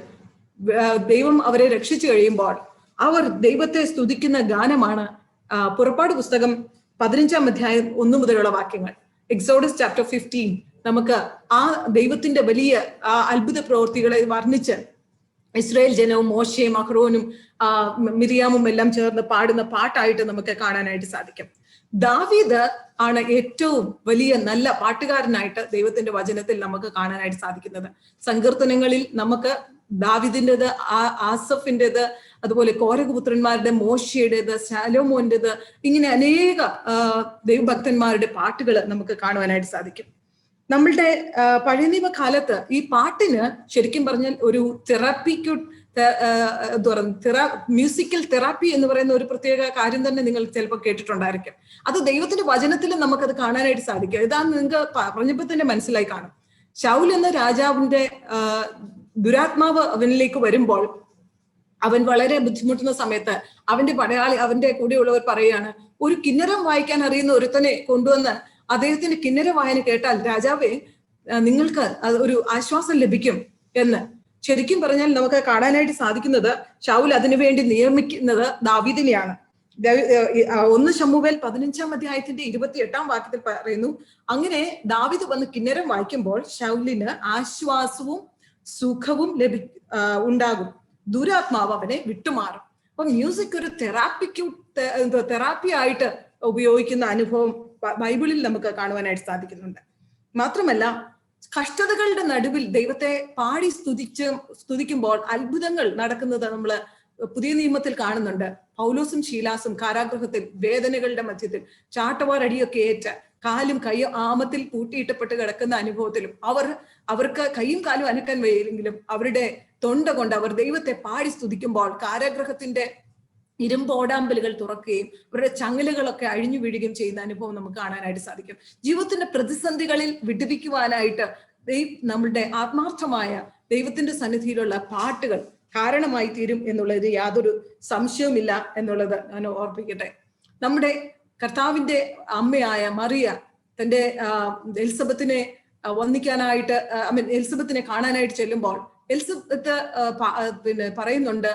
ദൈവം അവരെ രക്ഷിച്ചു കഴിയുമ്പോൾ അവർ ദൈവത്തെ സ്തുതിക്കുന്ന ഗാനമാണ് പുറപ്പാട് പുസ്തകം 15-ാം അധ്യായം 1 മുതലുള്ള വാക്യങ്ങൾ. എക്സോഡസ് ചാപ്റ്റർ 15 നമുക്ക് ആ ദൈവത്തിന്റെ വലിയ അത്ഭുത പ്രവൃത്തികളെ വർണ്ണിച്ച് ഇസ്രായേൽ ജനവും മോശയും അഹ്റോനും മിരിയാമും എല്ലാം ചേർന്ന് പാടുന്ന പാട്ടായിട്ട് നമുക്ക് കാണാനായിട്ട് സാധിക്കും. ദാവീദ് ആണ് ഏറ്റവും വലിയ നല്ല പാട്ടുകാരനായിട്ട് ദൈവത്തിന്റെ വചനത്തിൽ നമുക്ക് കാണാനായിട്ട് സാധിക്കുന്നത്. സങ്കീർത്തനങ്ങളിൽ നമുക്ക് ദാവീദിൻ്റെത്, ആസഫിൻ്റെത്, അതുപോലെ കോരഹപുത്രന്മാരുടെ, മോശയുടേത്, ശലോമോന്റേത്, ഇങ്ങനെ അനേക ദൈവഭക്തന്മാരുടെ പാട്ടുകൾ നമുക്ക് കാണുവാനായിട്ട് സാധിക്കും. നമ്മളുടെ പഴയ നിയമകാലത്ത് ഈ പാട്ടിന് ശരിക്കും പറഞ്ഞാൽ ഒരു മ്യൂസിക്കൽ തെറാപ്പി എന്ന് പറയുന്ന ഒരു പ്രത്യേക കാര്യം തന്നെ നിങ്ങൾ ചിലപ്പോൾ കേട്ടിട്ടുണ്ടായിരിക്കും. അത് ദൈവത്തിന്റെ വചനത്തിലും നമുക്കത് കാണാനായിട്ട് സാധിക്കും. ഇതാണ് നിങ്ങൾക്ക് പറഞ്ഞപ്പോൾ തന്നെ മനസ്സിലായി കാണും. ശൗൽ എന്ന രാജാവിന്റെ ദുരാത്മാവ് അവനിലേക്ക് വരുമ്പോൾ അവൻ വളരെ ബുദ്ധിമുട്ടുന്ന സമയത്ത് അവന്റെ കൂടെയുള്ളവർ പറയുകയാണ്, ഒരു കിന്നരം വായിക്കാൻ അറിയുന്ന ഒരുത്തനെ കൊണ്ടുവന്ന് അദ്ദേഹത്തിന്റെ കിന്നര വായന കേട്ടാൽ രാജാവേ നിങ്ങൾക്ക് ഒരു ആശ്വാസം ലഭിക്കും എന്ന്. ശരിക്കും പറഞ്ഞാൽ നമുക്ക് കാണാനായിട്ട് സാധിക്കുന്നത് ശൗൽ അതിനുവേണ്ടി നിയമിക്കുന്നത് ദാവീദിനെയാണ്. 1 ശമൂവേൽ 15-ാം അധ്യായത്തിന്റെ 28-ാം വാക്യത്തിൽ പറയുന്നു, അങ്ങനെ ദാവീദ് വന്ന് കിന്നരം വായിക്കുമ്പോൾ ശൗലിന് ആശ്വാസവും സുഖവും ഉണ്ടാകും, ദുരാത്മാവ് അവനെ വിട്ടുമാറും. അപ്പൊ മ്യൂസിക് ഒരു തെറാപ്പി ആയിട്ട് ഉപയോഗിക്കുന്ന അനുഭവം ബൈബിളിൽ നമുക്ക് കാണുവാനായിട്ട് സാധിക്കുന്നുണ്ട്. മാത്രമല്ല കഷ്ടതകളുടെ നടുവിൽ ദൈവത്തെ പാടി സ്തുതിക്കുമ്പോൾ അത്ഭുതങ്ങൾ നടക്കുന്നത് നമ്മൾ പുതിയ നിയമത്തിൽ കാണുന്നുണ്ട്. പൗലോസും ശീലാസും കാരാഗൃഹത്തിൽ വേദനകളുടെ മധ്യത്തിൽ ചാട്ടവാറടിയൊക്കെ ഏറ്റ് കാലും കൈയും ആമത്തിൽ പൂട്ടിയിട്ടപ്പെട്ട് കിടക്കുന്ന അനുഭവത്തിലും അവർക്ക് കൈയും കാലും അനക്കാൻ വയ്യെങ്കിലും അവരുടെ തൊണ്ട കൊണ്ട് അവർ ദൈവത്തെ പാടി സ്തുതിക്കുമ്പോൾ കാരാഗൃഹത്തിന്റെ ഇരുമ്പോടാമ്പലുകൾ തുറക്കുകയും അവരുടെ ചങ്ങലകളൊക്കെ അഴിഞ്ഞു വീഴുകയും ചെയ്യുന്ന അനുഭവം നമുക്ക് കാണാനായിട്ട് സാധിക്കും. ജീവിതത്തിന്റെ പ്രതിസന്ധികളിൽ വിടുവിക്കുവാനായിട്ട് നമ്മളുടെ ആത്മാർത്ഥമായ ദൈവത്തിന്റെ സന്നിധിയിലുള്ള പാട്ടുകൾ കാരണമായി തീരും എന്നുള്ളത് യാതൊരു സംശയവുമില്ല എന്നുള്ളത് ഞാൻ ഓർപ്പിക്കട്ടെ. നമ്മുടെ കർത്താവിന്റെ അമ്മയായ മറിയ തന്റെ എലിസബത്തിനെ വന്ദിക്കാനായിട്ട് എലിസബത്തിനെ കാണാനായിട്ട് ചെല്ലുമ്പോൾ എലിസബത്ത് പറയുന്നുണ്ട്,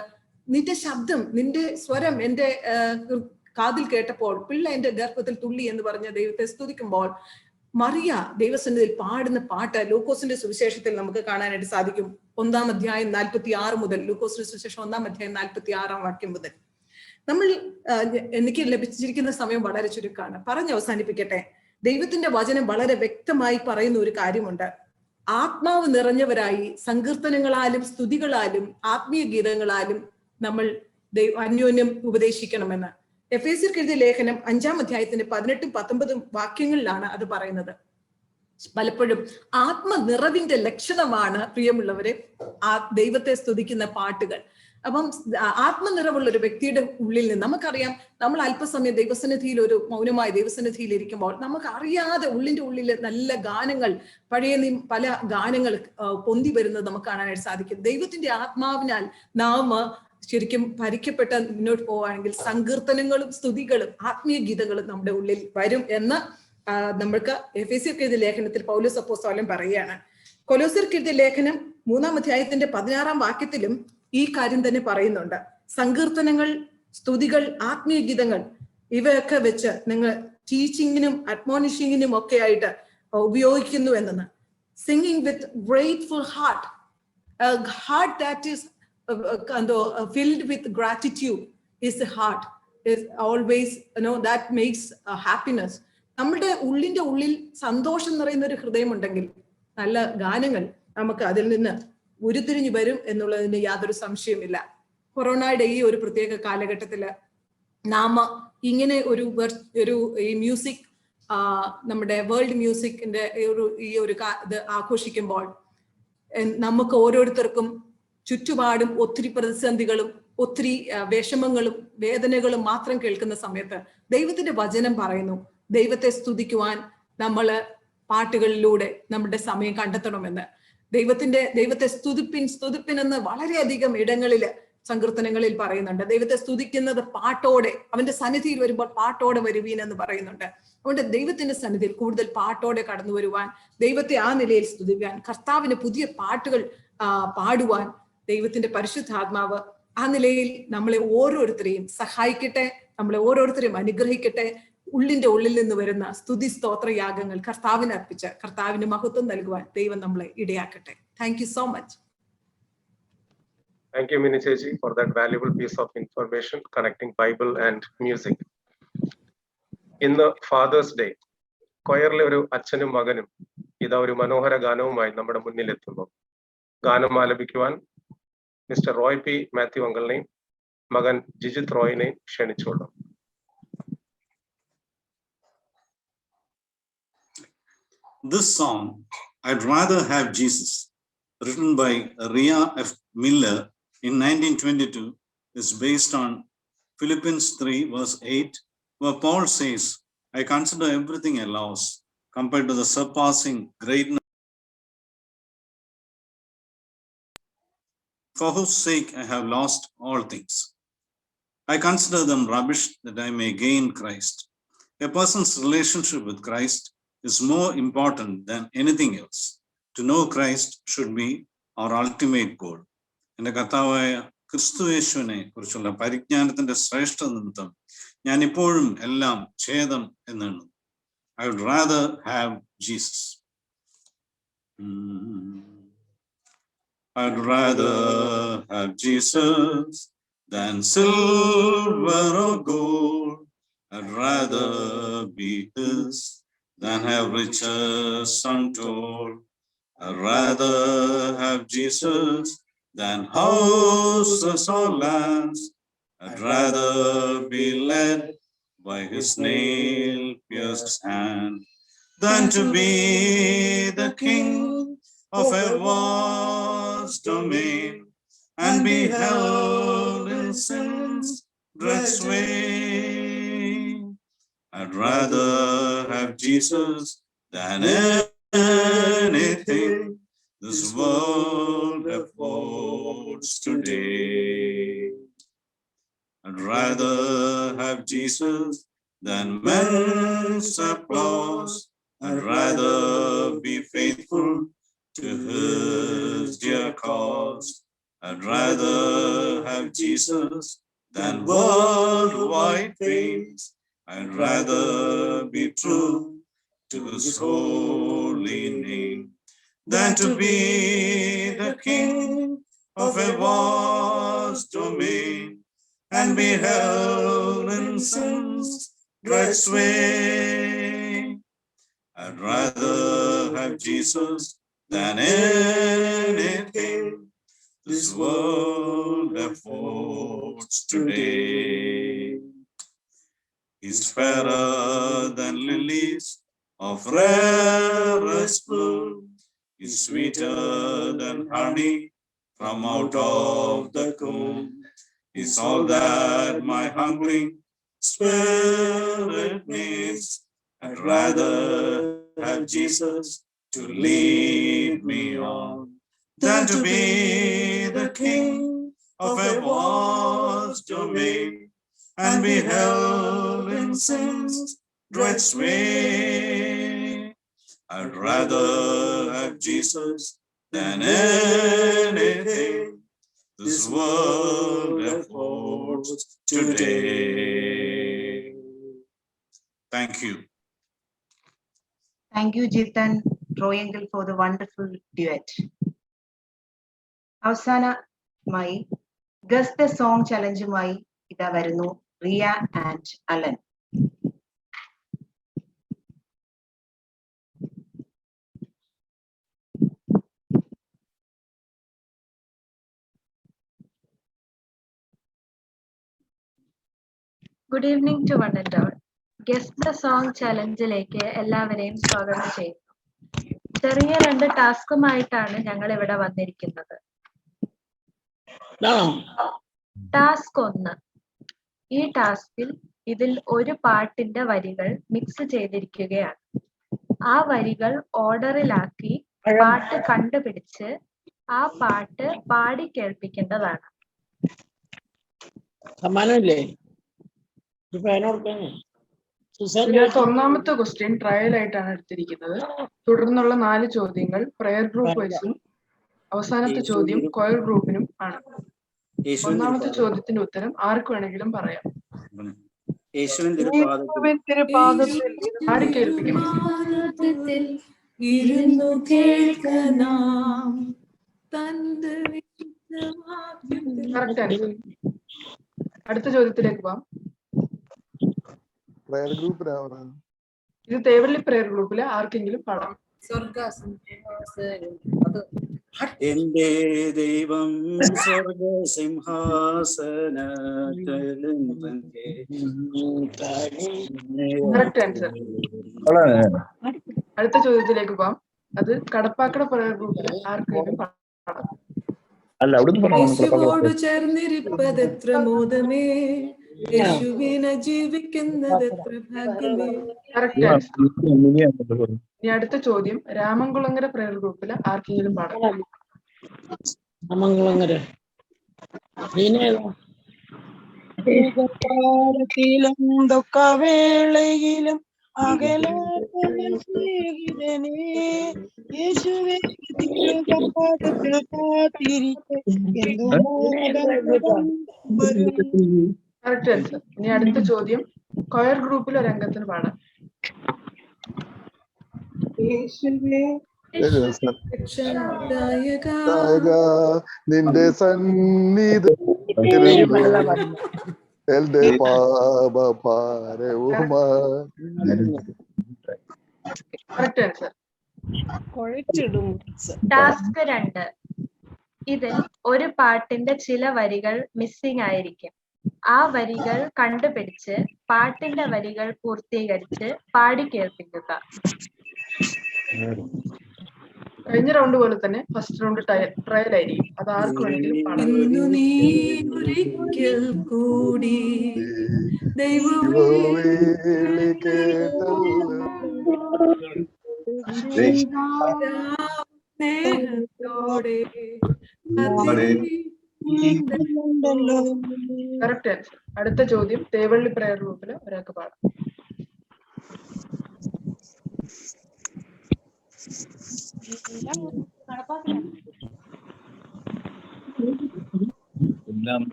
നിന്റെ ശബ്ദം, നിന്റെ സ്വരം എന്റെ കാതിൽ കേട്ടപ്പോൾ പിള്ള എന്റെ ഗർഭത്തിൽ തുള്ളി എന്ന് പറഞ്ഞ് ദൈവത്തെ സ്തുതിക്കുമ്പോൾ മറിയ ദൈവസന്നിധിയിൽ പാടുന്ന പാട്ട് ലൂക്കോസിന്റെ സുവിശേഷത്തിൽ നമുക്ക് കാണാനായിട്ട് സാധിക്കും. 1-ാം അധ്യായം 46 മുതൽ, ലൂക്കോസിന്റെ സുവിശേഷം 1-ാം അധ്യായം 46-ാം വാക്യം മുതൽ. എനിക്ക് ലഭിച്ചിരിക്കുന്ന സമയം വളരെ ചുരുക്കമാണ്, പറഞ്ഞ് അവസാനിപ്പിക്കട്ടെ. ദൈവത്തിന്റെ വചനം വളരെ വ്യക്തമായി പറയുന്ന ഒരു കാര്യമുണ്ട്. ആത്മാവ് നിറഞ്ഞവരായി സങ്കീർത്തനങ്ങളാലും സ്തുതികളാലും ആത്മീയ ഗീതങ്ങളാലും നമ്മൾ അന്യോന്യം ഉപദേശിക്കണമെന്ന്. എഫേസ്യർക്ക് എഴുതിയ ലേഖനം 5-ാം അധ്യായത്തിന്റെ 18-19 വാക്യങ്ങളിലാണ് അത് പറയുന്നത്. പലപ്പോഴും ആത്മനിറവിന്റെ ലക്ഷണമാണ് പ്രിയമുള്ളവരെ ദൈവത്തെ സ്തുതിക്കുന്ന പാട്ടുകൾ. അപ്പം ആത്മനിറവുള്ള ഒരു വ്യക്തിയുടെ ഉള്ളിൽ നിന്ന് നമുക്കറിയാം, നമ്മൾ അല്പസമയം ദൈവസന്നിധിയിൽ ഒരു മൗനമായ ദൈവസന്നിധിയിൽ ഇരിക്കുമ്പോൾ നമുക്ക് അറിയാതെ ഉള്ളിന്റെ ഉള്ളിൽ നല്ല ഗാനങ്ങൾ, പല ഗാനങ്ങൾ പൊന്തി വരുന്നത് നമുക്ക് കാണാനായിട്ട് സാധിക്കും. ദൈവത്തിന്റെ ആത്മാവിനാൽ നാം ശരിക്കും ഭരിക്കപ്പെട്ട മുന്നോട്ട് പോവുകയാണെങ്കിൽ സങ്കീർത്തനങ്ങളും സ്തുതികളും ആത്മീയ ഗീതങ്ങളും നമ്മുടെ ഉള്ളിൽ വരും എന്ന് നമ്മൾക്ക് എഫേസ്യർക്ക് എഴുതിയ ലേഖനത്തിൽ പൗലോസ് അപ്പോസ്തലൻ പറയുകയാണ്. കൊലോസ്യർക്ക് എഴുതിയ ലേഖനം 3-ാം അധ്യായത്തിന്റെ 16-ാം വാക്യത്തിലും ഈ കാര്യം തന്നെ പറയുന്നുണ്ട്. സങ്കീർത്തനങ്ങൾ, സ്തുതികൾ, ആത്മീയ ഗീതങ്ങൾ ഇവയൊക്കെ വെച്ച് നിങ്ങൾ ടീച്ചിങ്ങിനും അഡ്മോണിഷിങ്ങിനും ഒക്കെ ആയിട്ട് ഉപയോഗിക്കുന്നു എന്നെന്ന്. Singing with grateful heart, heart that is filled with gratitude is the heart. Is always, that makes happiness. നമ്മുടെ ഉള്ളിന്റെ ഉള്ളിൽ സന്തോഷം നിറയുന്ന ഒരു ഹൃദയമുണ്ടെങ്കിൽ നല്ല ഗാനങ്ങൾ നമുക്ക് അതിൽ നിന്ന് ഉരുത്തിരിഞ്ഞു വരും എന്നുള്ളതിന് യാതൊരു സംശയമില്ല. കൊറോണയുടെ ഈ ഒരു പ്രത്യേക കാലഘട്ടത്തില് നാം ഇങ്ങനെ ഒരു ഈ മ്യൂസിക്, നമ്മുടെ വേൾഡ് മ്യൂസിക്കിന്റെ ഈ ഒരു ഇത് ആഘോഷിക്കുമ്പോൾ നമുക്ക് ഓരോരുത്തർക്കും ചുറ്റുപാടും ഒത്തിരി പ്രതിസന്ധികളും ഒത്തിരി വിഷമങ്ങളും വേദനകളും മാത്രം കേൾക്കുന്ന സമയത്ത് ദൈവത്തിന്റെ വചനം പറയുന്നു, ദൈവത്തെ സ്തുതിക്കുവാൻ നമ്മള് പാട്ടുകളിലൂടെ നമ്മുടെ സമയം കണ്ടെത്തണമെന്ന്. ദൈവത്തെ സ്തുതിപ്പിൻ എന്ന് വളരെയധികം ഇടങ്ങളില് സങ്കീർത്തനങ്ങളിൽ പറയുന്നുണ്ട്. ദൈവത്തെ സ്തുതിക്കുന്നത് പാട്ടോടെ, അവന്റെ സന്നിധിയിൽ വരുമ്പോൾ പാട്ടോടെ വരുവീൻ എന്ന് പറയുന്നുണ്ട്. അതുകൊണ്ട് ദൈവത്തിന്റെ സന്നിധിയിൽ കൂടുതൽ പാട്ടോടെ കടന്നു വരുവാൻ, ദൈവത്തെ ആ നിലയിൽ സ്തുതിക്കാൻ, കർത്താവിന് പുതിയ പാട്ടുകൾ പാടുവാൻ ദൈവത്തിന്റെ പരിശുദ്ധാത്മാവ് ആ നിലയിൽ നമ്മളെ ഓരോരുത്തരെയും സഹായിക്കട്ടെ, നമ്മളെ ഓരോരുത്തരെയും അനുഗ്രഹിക്കട്ടെ. ഉള്ളിന്റെ ഉള്ളിൽ നിന്ന് വരുന്ന സ്തുതി സ്തോത്രയാഗങ്ങൾ കർത്താവിന് അർപ്പിച്ച് കർത്താവിന് മഹത്വം നൽകുവാൻ ദൈവം നമ്മളെ ഇടയാക്കട്ടെ. Thank you so much. Thank you, Mini Chechi, for that valuable piece of information connecting Bible and music. In the Father's Day, കൊയറിലെ ഒരു അച്ഛനും മകനും ഇതാ ഒരു മനോഹര ഗാനവുമായി നമ്മുടെ മുന്നിൽ എത്തുന്നു. ഗാനം ആലപിക്കുവാൻ മിസ്റ്റർ റോയ് പി മാത്യു അങ്കിളിനെയും മകൻ Jijith റോയിനെയും ക്ഷണിച്ചോളാം. This song, I'd Rather Have Jesus, written by Ria F. Miller in 1922, is based on Philippians 3 verse 8, where Paul says, I consider everything a loss compared to the surpassing greatness for whose sake I have lost all things. I consider them rubbish that I may gain Christ. A person's relationship with Christ is more important than anything else. To know Christ should be our ultimate goal. എൻ്റെ കർത്താവായ ക്രിസ്തു യേശുവിനെ കുറിച്ചുള്ള പരിജ്ഞാനത്തിന്റെ ശ്രേഷ്ഠ നിമിത്തം ഞാൻ ഇപ്പോഴും എല്ലാം ഛേദം എന്നെണ്ണുന്നു. I would rather have Jesus. I'd rather have Jesus than silver or gold. I'd rather be his than have riches untold. I'd rather have Jesus than houses or lands. I'd rather be led by his nail-pierced hand than to be the king of a vast domain and be held in sin's dread sway. I'd rather have Jesus than anything this world affords today. I'd rather have Jesus than men's applause. I'd rather be faithful to his dear cause. I'd rather have Jesus than worldwide fames. I'd rather be true to his holy name than to be the king of a vast domain and be held in sin's dread sway. I'd rather have Jesus than anything this world affords today. He's fairer than lilies of rarest bloom. He's sweeter than honey from out of the comb. He's all that my hungering spirit needs. I'd rather have Jesus to lead me on than to be the king of a vast domain and be held in sin's dread sway. I'd rather have Jesus than anything this world affords today. Thank you. Thank you, Jitan Royangal, for the wonderful duet. അവസാനമായി guess the song ചലഞ്ചുമായി ഇതാ വരുന്നു Riya and Alan. Good evening to one and all. Guess the song ചലഞ്ചിലേക്ക് എല്ലാവരെയും സ്വാഗതം ചെയ്യുന്നു. ചെറിയ 2 ടാസ്കുമായിട്ടാണ് ഞങ്ങൾ ഇവിടെ വന്നിരിക്കുന്നത്. ടാസ്ക് 1. ഈ ടാസ്കിൽ ഇതിൽ ഒരു പാട്ടിന്റെ വരികൾ മിക്സ് ചെയ്തിരിക്കുകയാണ്. ആ വരികൾ ഓർഡറിലാക്കി പാട്ട് കണ്ടുപിടിച്ച് ആ പാട്ട് പാടി കേൾപ്പിക്കേണ്ടതാണ്. സമ്മാനമില്ലേ? ഇതിനകത്ത് ഒന്നാമത്തെ ക്വസ്റ്റ്യൻ ട്രയൽ ആയിട്ടാണ് എടുത്തിരിക്കുന്നത്. തുടർന്നുള്ള 4 ചോദ്യങ്ങൾ പ്രയർ ഗ്രൂപ്പ് വൈസും അവസാനത്തെ ചോദ്യം കോയർ ഗ്രൂപ്പിനും ആണ്. ഒന്നാമത്തെ ചോദ്യത്തിന്റെ ഉത്തരം ആർക്ക് വേണമെങ്കിലും പറയാം. പാടി കേൾപ്പിക്കണം. Correct answer. അടുത്ത ചോദ്യത്തിലേക്ക് പോവാം. ഇത് തേവള്ളി പ്രയർ ഗ്രൂപ്പിലെ ആർക്കെങ്കിലും പാടാം. എന്റെ ദൈവം സ്വർഗസിംഹാസനത്തിലും കറക്റ്റ് ആൻസർ. അടുത്ത ചോദ്യത്തിലേക്ക് പോവാം. അത് കടപ്പാക്കട പ്രയർ ഗ്രൂപ്പിലെ ആർക്കെങ്കിലും പാടാം. യേശുവോട് ചേർന്നിരിപ്പതെത്ര മോദമേ, യേശുവിനെ ജീവിക്കുന്നതെത്ര ഭാഗ്യമേ. Correct answer. ഇനി അടുത്ത ചോദ്യം രാമൻകുളങ്ങര പ്രയർ ഗ്രൂപ്പിലെ ആർക്കെങ്കിലും പാടാം. രാമൻകുളങ്ങര വേളയിലും കറക്റ്റ് ആൻസർ. ഇനി അടുത്ത ചോദ്യം കൊയർ ഗ്രൂപ്പിലെ ഒരു അംഗത്തിന് പാടാം. നിന്റെ സന്നിധി എന്റെ കറക്റ്റ് ആൻസർ. ടാസ്ക് 2. ഇതിൽ ഒരു പാട്ടിന്റെ ചില വരികൾ മിസ്സിംഗ് ആയിരിക്കും. ആ വരികൾ കണ്ടുപിടിച്ച് പാട്ടിന്റെ വരികൾ പൂർത്തീകരിച്ച് പാടി കേൾപ്പിക്കുക. കഴിഞ്ഞ റൗണ്ട് പോലെ തന്നെ ഫസ്റ്റ് റൗണ്ട് ട്രയൽ ആയിരിക്കും. അത് ആർക്ക് വേണമെങ്കിലും പാടാം. കൂടി കറക്റ്റ് ആൻസർ. അടുത്ത ചോദ്യം തേവള്ളി പ്രയർ ഗ്രൂപ്പില് ഒരാൾക്ക് പാടാം.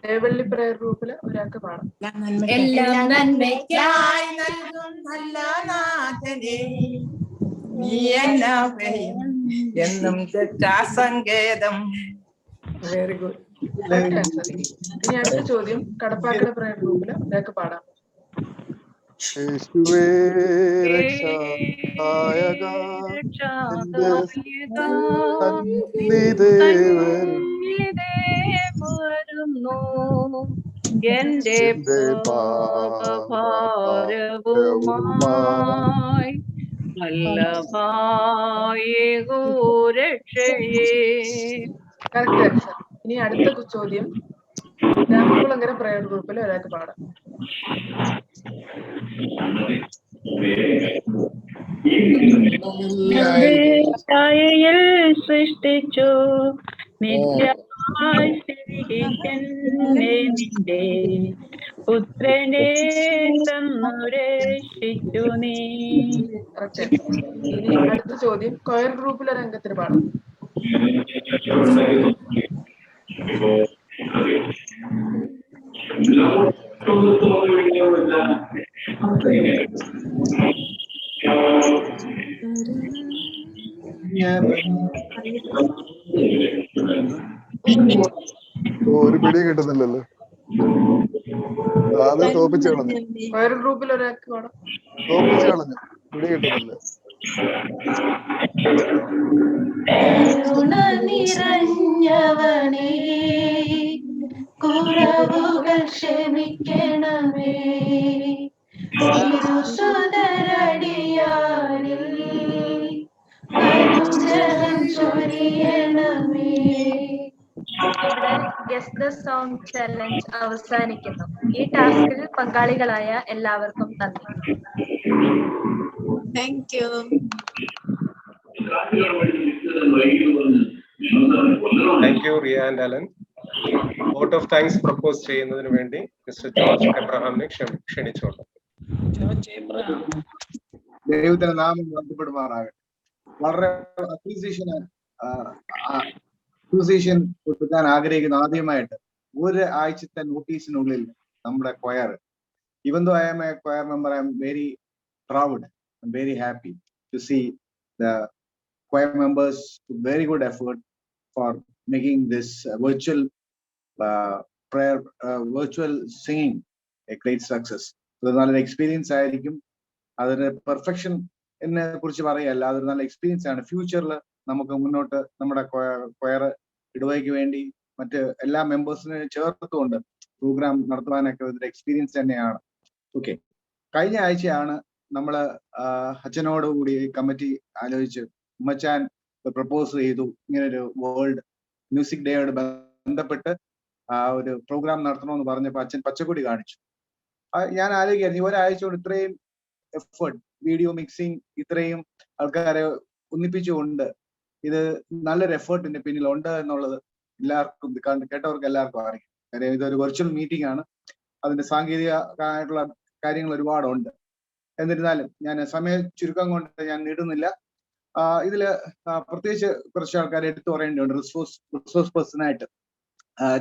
തേവള്ളി പ്രയർ ഗ്രൂപ്പില് ഒരാൾക്ക് പാടാം. എല്ലാം നന്മയ്ക്കായി നൽകും നല്ല നാഥനെ, നീ എന്നവയും എന്നും തെറ്റാസങ്കേതം. Very good. ഇനി അടുത്ത ചോദ്യം കടപ്പാക്കട പ്രയർ ഗ്രൂപ്പില് ഒരാൾക്ക് പാടാം. യേശുവേ രക്ഷായക എന്റെ പാപഭാരവുമായി വല്ലഭായേകോ രക്ഷയേ. Correct answer. ഇനി അടുത്ത ചോദ്യം രാമൻകുളങ്ങര പ്രയർ ഗ്രൂപ്പിൽ ഒരാൾക്ക് പാടാം. സൃഷ്ടിച്ചു നിത്യമായി നിന്റെ പുത്രനെ തന്നു രക്ഷിച്ചു നീ. ഇനി അടുത്ത ചോദ്യം കൊയർ ഗ്രൂപ്പിലെ രംഗത്തിന് പാടാം. ഒരു പിടി പിടി കിട്ടുന്നില്ലല്ലോ. അത് തോപ്പിച്ച് കളഞ്ഞു, വേറെ ഗ്രൂപ്പിൽ ഒരാൾക്ക് വേണം. തോപ്പിച്ച് കളഞ്ഞു, പിടി കിട്ടുന്നില്ല. കരുണ നിറഞ്ഞവനേ, കുറവുകൾ ക്ഷമിക്കണമേ, തിരുസുതരടിയാരിൽ അനുഗ്രഹം ചൊരിയണമേ. ഇവിടെ ഗെസ് ദ സോങ് ചലഞ്ച് അവസാനിക്കുന്നു. ഈ ടാസ്കിൽ പങ്കാളികളായ എല്ലാവർക്കും നന്ദി. Thank you. Thank you Riya and Alan. Vote of thanks propose ചെയ്യുന്നതിന് വേണ്ടി മിസ്റ്റർ ജോർജ് എബ്രഹാമിനെ ക്ഷണിച്ചോളൂ. ദൈവത്തിന്റെ നാമം ബന്ധപ്പെടുമാറാകട്ടെ. വളരെ അപ്രീസിയേഷൻ കൊടുക്കാൻ ആഗ്രഹിക്കുന്ന ആദ്യമായിട്ട് ഒരു ആഴ്ചത്തെ നോട്ടീസിനുള്ളിൽ നമ്മുടെ coir, even though I am a choir member, I am very proud and very happy to see the choir members took very good effort for making this virtual prayer, virtual singing a great success. So nallൊരു experience ആയിരിക്കും. അതിന് perfection എന്നെ കുറിച്ച് പറയല്ല, അതൊരു നല്ല experience ആണ്. ഫ്യൂച്ചറിൽ നമുക്ക് മുന്നോട്ട് നമ്മുടെ കൊയർ ഇടവയ്ക്ക് വേണ്ടി മറ്റ് എല്ലാ മെമ്പേഴ്സിനെ ചേർത്തുകൊണ്ട് പ്രോഗ്രാം നടത്തുവാനൊക്കെ ഒരു എക്സ്പീരിയൻസ് തന്നെയാണ്. ഓക്കെ, കഴിഞ്ഞ ആഴ്ചയാണ് നമ്മൾ അച്ഛനോടുകൂടി കമ്മിറ്റി ആലോചിച്ച് ഉമ്മച്ചാൻ പ്രപ്പോസ് ചെയ്തു ഇങ്ങനൊരു വേൾഡ് മ്യൂസിക് ഡേയോട് ബന്ധപ്പെട്ട് ഒരു പ്രോഗ്രാം നടത്തണമെന്ന് പറഞ്ഞപ്പോൾ അച്ഛൻ പച്ചക്കൊടി കാണിച്ചു. ഞാൻ ആലോചിക്കായിരുന്നു, ഈ ഒരാഴ്ച കൊണ്ട് ഇത്രയും എഫേർട്ട്, വീഡിയോ മിക്സിങ്, ഇത്രയും ആൾക്കാരെ ഒന്നിപ്പിച്ചുകൊണ്ട് ഇത് നല്ലൊരു എഫേർട്ടിന്റെ പിന്നിലുണ്ട് എന്നുള്ളത് എല്ലാവർക്കും കേട്ടവർക്ക് എല്ലാവർക്കും അറിയാം. കാര്യം ഇതൊരു വെർച്വൽ മീറ്റിംഗ് ആണ്, അതിന്റെ സാങ്കേതികമായിട്ടുള്ള കാര്യങ്ങൾ ഒരുപാടുണ്ട്. എന്നിരുന്നാലും ഞാൻ സമയ ചുരുക്കം കൊണ്ട് ഞാൻ നീടുന്നില്ല. ഇതില് പ്രത്യേകിച്ച് കുറച്ച് ആൾക്കാരെ എടുത്തു പറയേണ്ടതുണ്ട്. റിസോഴ്സ് പേഴ്സണായിട്ട്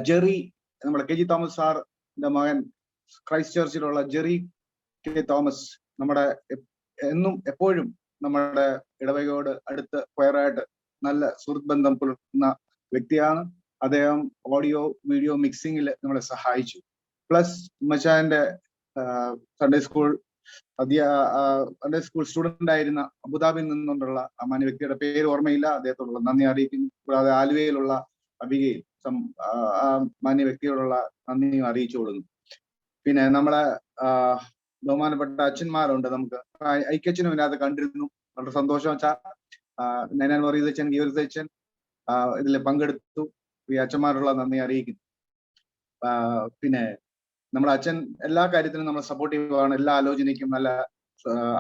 ജെറി, നമ്മുടെ കെ ജി തോമസ് സാറിന്റെ മകൻ, ക്രൈസ്റ്റ് ചർച്ചിലുള്ള ജെറി കെ തോമസ്, നമ്മുടെ എന്നും എപ്പോഴും നമ്മുടെ ഇടവകയോട് അടുത്ത് കൊയറായിട്ട് നല്ല സുഹൃത്ത് ബന്ധം പുലർത്തുന്ന വ്യക്തിയാണ്. അദ്ദേഹം ഓഡിയോ വീഡിയോ മിക്സിങ്ങിൽ നമ്മളെ സഹായിച്ചു. പ്ലസ് ഉമ്മച്ചാന്റെ സൺഡേ സ്കൂൾ സ്റ്റുഡന്റ് ആയിരുന്ന അബുദാബിയിൽ നിന്നുള്ള മാന്യ വ്യക്തിയുടെ പേര് ഓർമ്മയില്ല, അദ്ദേഹത്തോടുള്ള നന്ദി അറിയിക്കുന്നു. കൂടാതെ ആലുവയിലുള്ള അബികയിൽ മാന്യ വ്യക്തിയോടുള്ള നന്ദിയും അറിയിച്ചു കൊടുക്കുന്നു. പിന്നെ നമ്മളെ ബഹുമാനപ്പെട്ട അച്ഛന്മാരുണ്ട്, നമുക്ക് ഐക്യച്ഛനും ഇതിനകത്ത് കണ്ടിരുന്നു. വളരെ സന്തോഷം വെച്ചാൽ നൈനാൻ വറീസച്ചൻ, ഗീവർസച്ചൻ ഇതിൽ പങ്കെടുത്തു. ഈ അച്ഛന്മാരുള്ള നന്ദി അറിയിക്കുന്നു. പിന്നെ നമ്മുടെ അച്ഛൻ എല്ലാ കാര്യത്തിനും നമ്മൾ സപ്പോർട്ടീവ് ആണ്. എല്ലാ ആലോചനയ്ക്കും നല്ല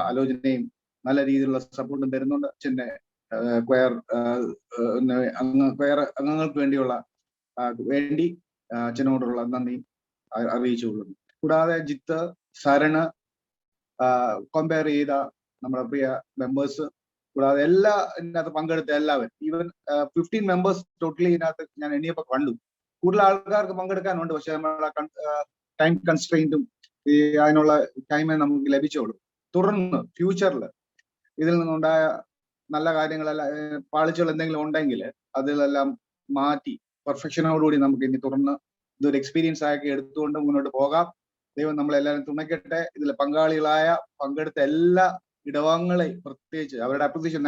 ആലോചനയും നല്ല രീതിയിലുള്ള സപ്പോർട്ടും തരുന്നുണ്ട്. അച്ഛൻ്റെ ക്വയർ അംഗങ്ങൾക്ക് വേണ്ടി അച്ഛനോടുള്ള നന്ദി അറിയിച്ചുകൊള്ളുന്നു. കൂടാതെ ജിത്ത്, സരണ്, കമ്പയർ ചെയ്ത നമ്മുടെ പ്രിയ മെമ്പേഴ്സ്, കൂടാതെ എല്ലാ ഇതിനകത്ത് പങ്കെടുത്ത എല്ലാവരും, ഈവൻ 15 മെമ്പേഴ്സ് ടോട്ടലി ഇതിനകത്ത് ഞാൻ എണ്ണിയപ്പോൾ കണ്ടു. കൂടുതൽ ആൾക്കാർക്ക് പങ്കെടുക്കാനുണ്ട്, പക്ഷെ നമ്മളെ ടൈം കൺസ്ട്രെയിൻറ്റും അതിനുള്ള ടൈമേ നമുക്ക് ലഭിച്ചോളൂ. തുടർന്ന് ഫ്യൂച്ചറിൽ ഇതിൽ നിന്നുണ്ടായ നല്ല കാര്യങ്ങളെല്ലാം, പാളിച്ചകൾ എന്തെങ്കിലും ഉണ്ടെങ്കിൽ അതിലെല്ലാം മാറ്റി പെർഫെക്ഷനോടുകൂടി നമുക്ക് ഇനി തുടർന്ന് ഇതൊരു എക്സ്പീരിയൻസ് ആക്കി എടുത്തുകൊണ്ട് മുന്നോട്ട് പോകാം. ദൈവം നമ്മളെല്ലാവരും തുണയ്ക്കട്ടെ. ഇതിൽ പങ്കെടുത്ത എല്ലാ ഇടവങ്ങളെ പ്രത്യേകിച്ച് അവരുടെ അപ്രിസിയേഷൻ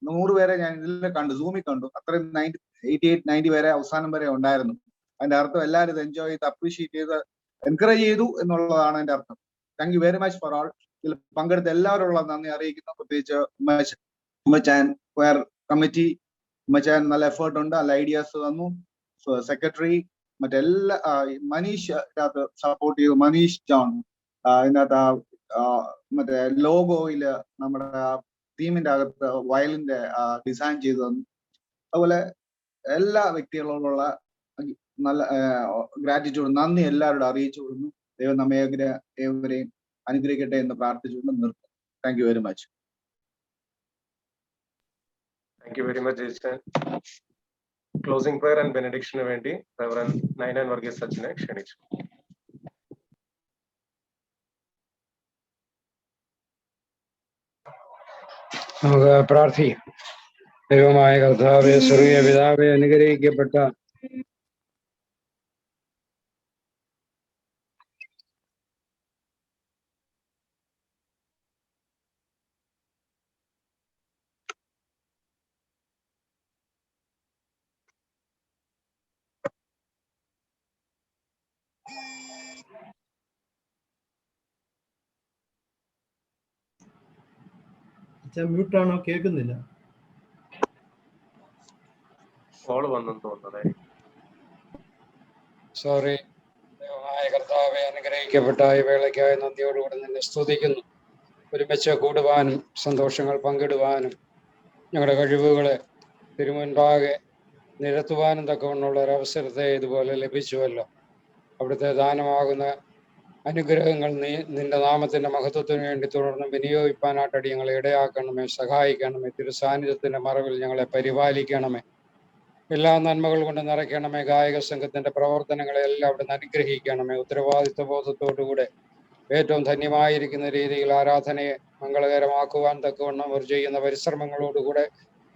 100 പേരെ ഞാൻ ഇതിൽ കണ്ടു, സൂമിൽ കണ്ടു. അത്രയും 88-90 പേരെ അവസാനം വരെ ഉണ്ടായിരുന്നു. അതിന്റെ അർത്ഥം എല്ലാവരും ഇത് എൻജോയ് ചെയ്ത് അപ്രീഷിയേറ്റ് ചെയ്ത് എൻകറേജ് ചെയ്തു എന്നുള്ളതാണ് അതിന്റെ അർത്ഥം. Thank you very much for all. ഇതിൽ പങ്കെടുത്ത എല്ലാവരുള്ള നന്ദി അറിയിക്കുന്നു. പ്രത്യേകിച്ച് ഉമ്മച്ചാൻ ക്വയർ കമ്മിറ്റി, ഉമ്മച്ചാൻ നല്ല എഫേർട്ട് ഉണ്ട്, നല്ല ഐഡിയാസ് തന്നു. സെക്രട്ടറി, മറ്റെല്ലാ മനീഷ് ഇതിനകത്ത് സപ്പോർട്ട് ചെയ്തു. മനീഷ് ജോൺ ഇതിനകത്ത് മറ്റേ ലോഗോയില് നമ്മുടെ തീമിന്റെ അകത്ത് വയലിന്റെ ഡിസൈൻ ചെയ്തു തന്നു. അതുപോലെ എല്ലാ വ്യക്തികളോടുള്ള നല്ല ഗ്രാറ്റിറ്റ്യൂഡ്, നന്ദി എല്ലാവരോടും അറിയിച്ചു കൊടുക്കുന്നു. ദൈവം നമ്മെ ഏവരെയും അനുഗ്രഹിക്കട്ടെ എന്ന് പ്രാർത്ഥിച്ചുകൊണ്ട് നിർത്തും. Thank you very much. Thank you very much Jason. Closing prayer and ബെനഡിക്ഷന് വേണ്ടി റെവറൻഡ് നൈനാൻ വർഗീസ് അച്ഛനെ ക്ഷണിച്ചു. നമുക്ക് പ്രാർത്ഥിക്കാം. ദൈവമായ കർത്താവേ, സ്വർഗീയ പിതാവേ, അനുഗ്രഹിക്കപ്പെട്ട മ്യൂട്ടാണോ? കേൾക്കുന്നില്ല. കോള് വന്നെന്ന് തോന്നുന്നത്. സോറി. ദൈവമായ കർത്താവെ, അനുഗ്രഹിക്കപ്പെട്ട ഈ വേളയ്ക്കായി നന്ദിയോടുകൂടി നിന്നെ സ്തുതിക്കുന്നു. ഒരുമിച്ച് കൂടുവാനും സന്തോഷങ്ങൾ പങ്കിടുവാനും ഞങ്ങളുടെ കഴിവുകളെ തിരുമുൻപാകെ നിരത്തുവാനും തക്കവണ്ണമുള്ള ഒരവസരത്തെ ഇതുപോലെ ലഭിച്ചുവല്ലോ. അവിടുത്തെ ദാനമാകുന്ന അനുഗ്രഹങ്ങൾ നിന്റെ നാമത്തിന്റെ മഹത്വത്തിന് വേണ്ടി തുടർന്ന് വിനിയോഗിക്കാനായിട്ട് അടിയങ്ങളെ ഇടയാക്കണമേ, സഹായിക്കണമേ. തിരുസാന്നിധ്യത്തിന്റെ മറവിൽ ഞങ്ങളെ പരിപാലിക്കണമേ, എല്ലാ നന്മകൾ കൊണ്ട് നിറയ്ക്കണമേ. ഗായക സംഘത്തിന്റെ പ്രവർത്തനങ്ങളെ എല്ലാം അവിടുന്ന് അനുഗ്രഹിക്കണമേ. ഉത്തരവാദിത്വ ബോധത്തോടുകൂടെ ഏറ്റവും ധന്യമായിരിക്കുന്ന രീതിയിൽ ആരാധനയെ മംഗളകരമാക്കുവാൻ തക്കവണ്ണം അവർ ചെയ്യുന്ന പരിശ്രമങ്ങളോടുകൂടെ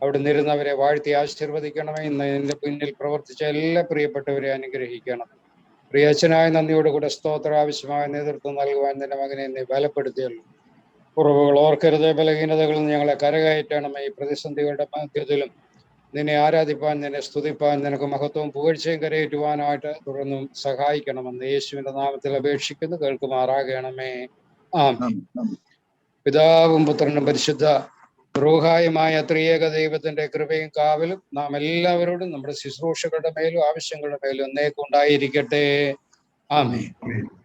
അവിടെ നിരുന്നവരെ വാഴ്ത്തി ആശീർവദിക്കണമേ. ഇന്ന് ഇതിന്റെ പിന്നിൽ പ്രവർത്തിച്ച എല്ലാ പ്രിയപ്പെട്ടവരെ അനുഗ്രഹിക്കണം. പ്രിയച്ഛനായ നന്ദിയോടുകൂടെ സ്തോത്ര ആവശ്യമായ നേതൃത്വം നൽകുവാൻ നിന്റെ മകനെ നീ ബലപ്പെടുത്തിയല്ലോ. കുറവുകൾ ഓർക്കരുത്, ബലഹീനതകളിൽ ഞങ്ങളെ കരകയറ്റണമേ. ഈ പ്രതിസന്ധികളുടെ മധ്യത്തിലും നിന്നെ ആരാധിപ്പാൻ, നിന്നെ സ്തുതിപ്പാൻ, നിനക്ക് മഹത്വവും പുകഴ്ചയും കരയേറ്റുവാനായിട്ട് തുടർന്നും സഹായിക്കണമെന്ന് യേശുവിന്റെ നാമത്തിൽ അപേക്ഷിക്കുന്നു, കേൾക്കുമാറാകണമേ. ആമേൻ. പിതാവും പുത്രനും പരിശുദ്ധ റൂഹായുമായ ത്രിയേക ദൈവത്തിന്റെ കൃപയും കാവലും നാം എല്ലാവരോടും നമ്മുടെ ശുശ്രൂഷകളുടെ മേലും ആവശ്യങ്ങളുടെ മേലും എന്നേക്കും ഉണ്ടായിരിക്കട്ടെ. ആമേൻ.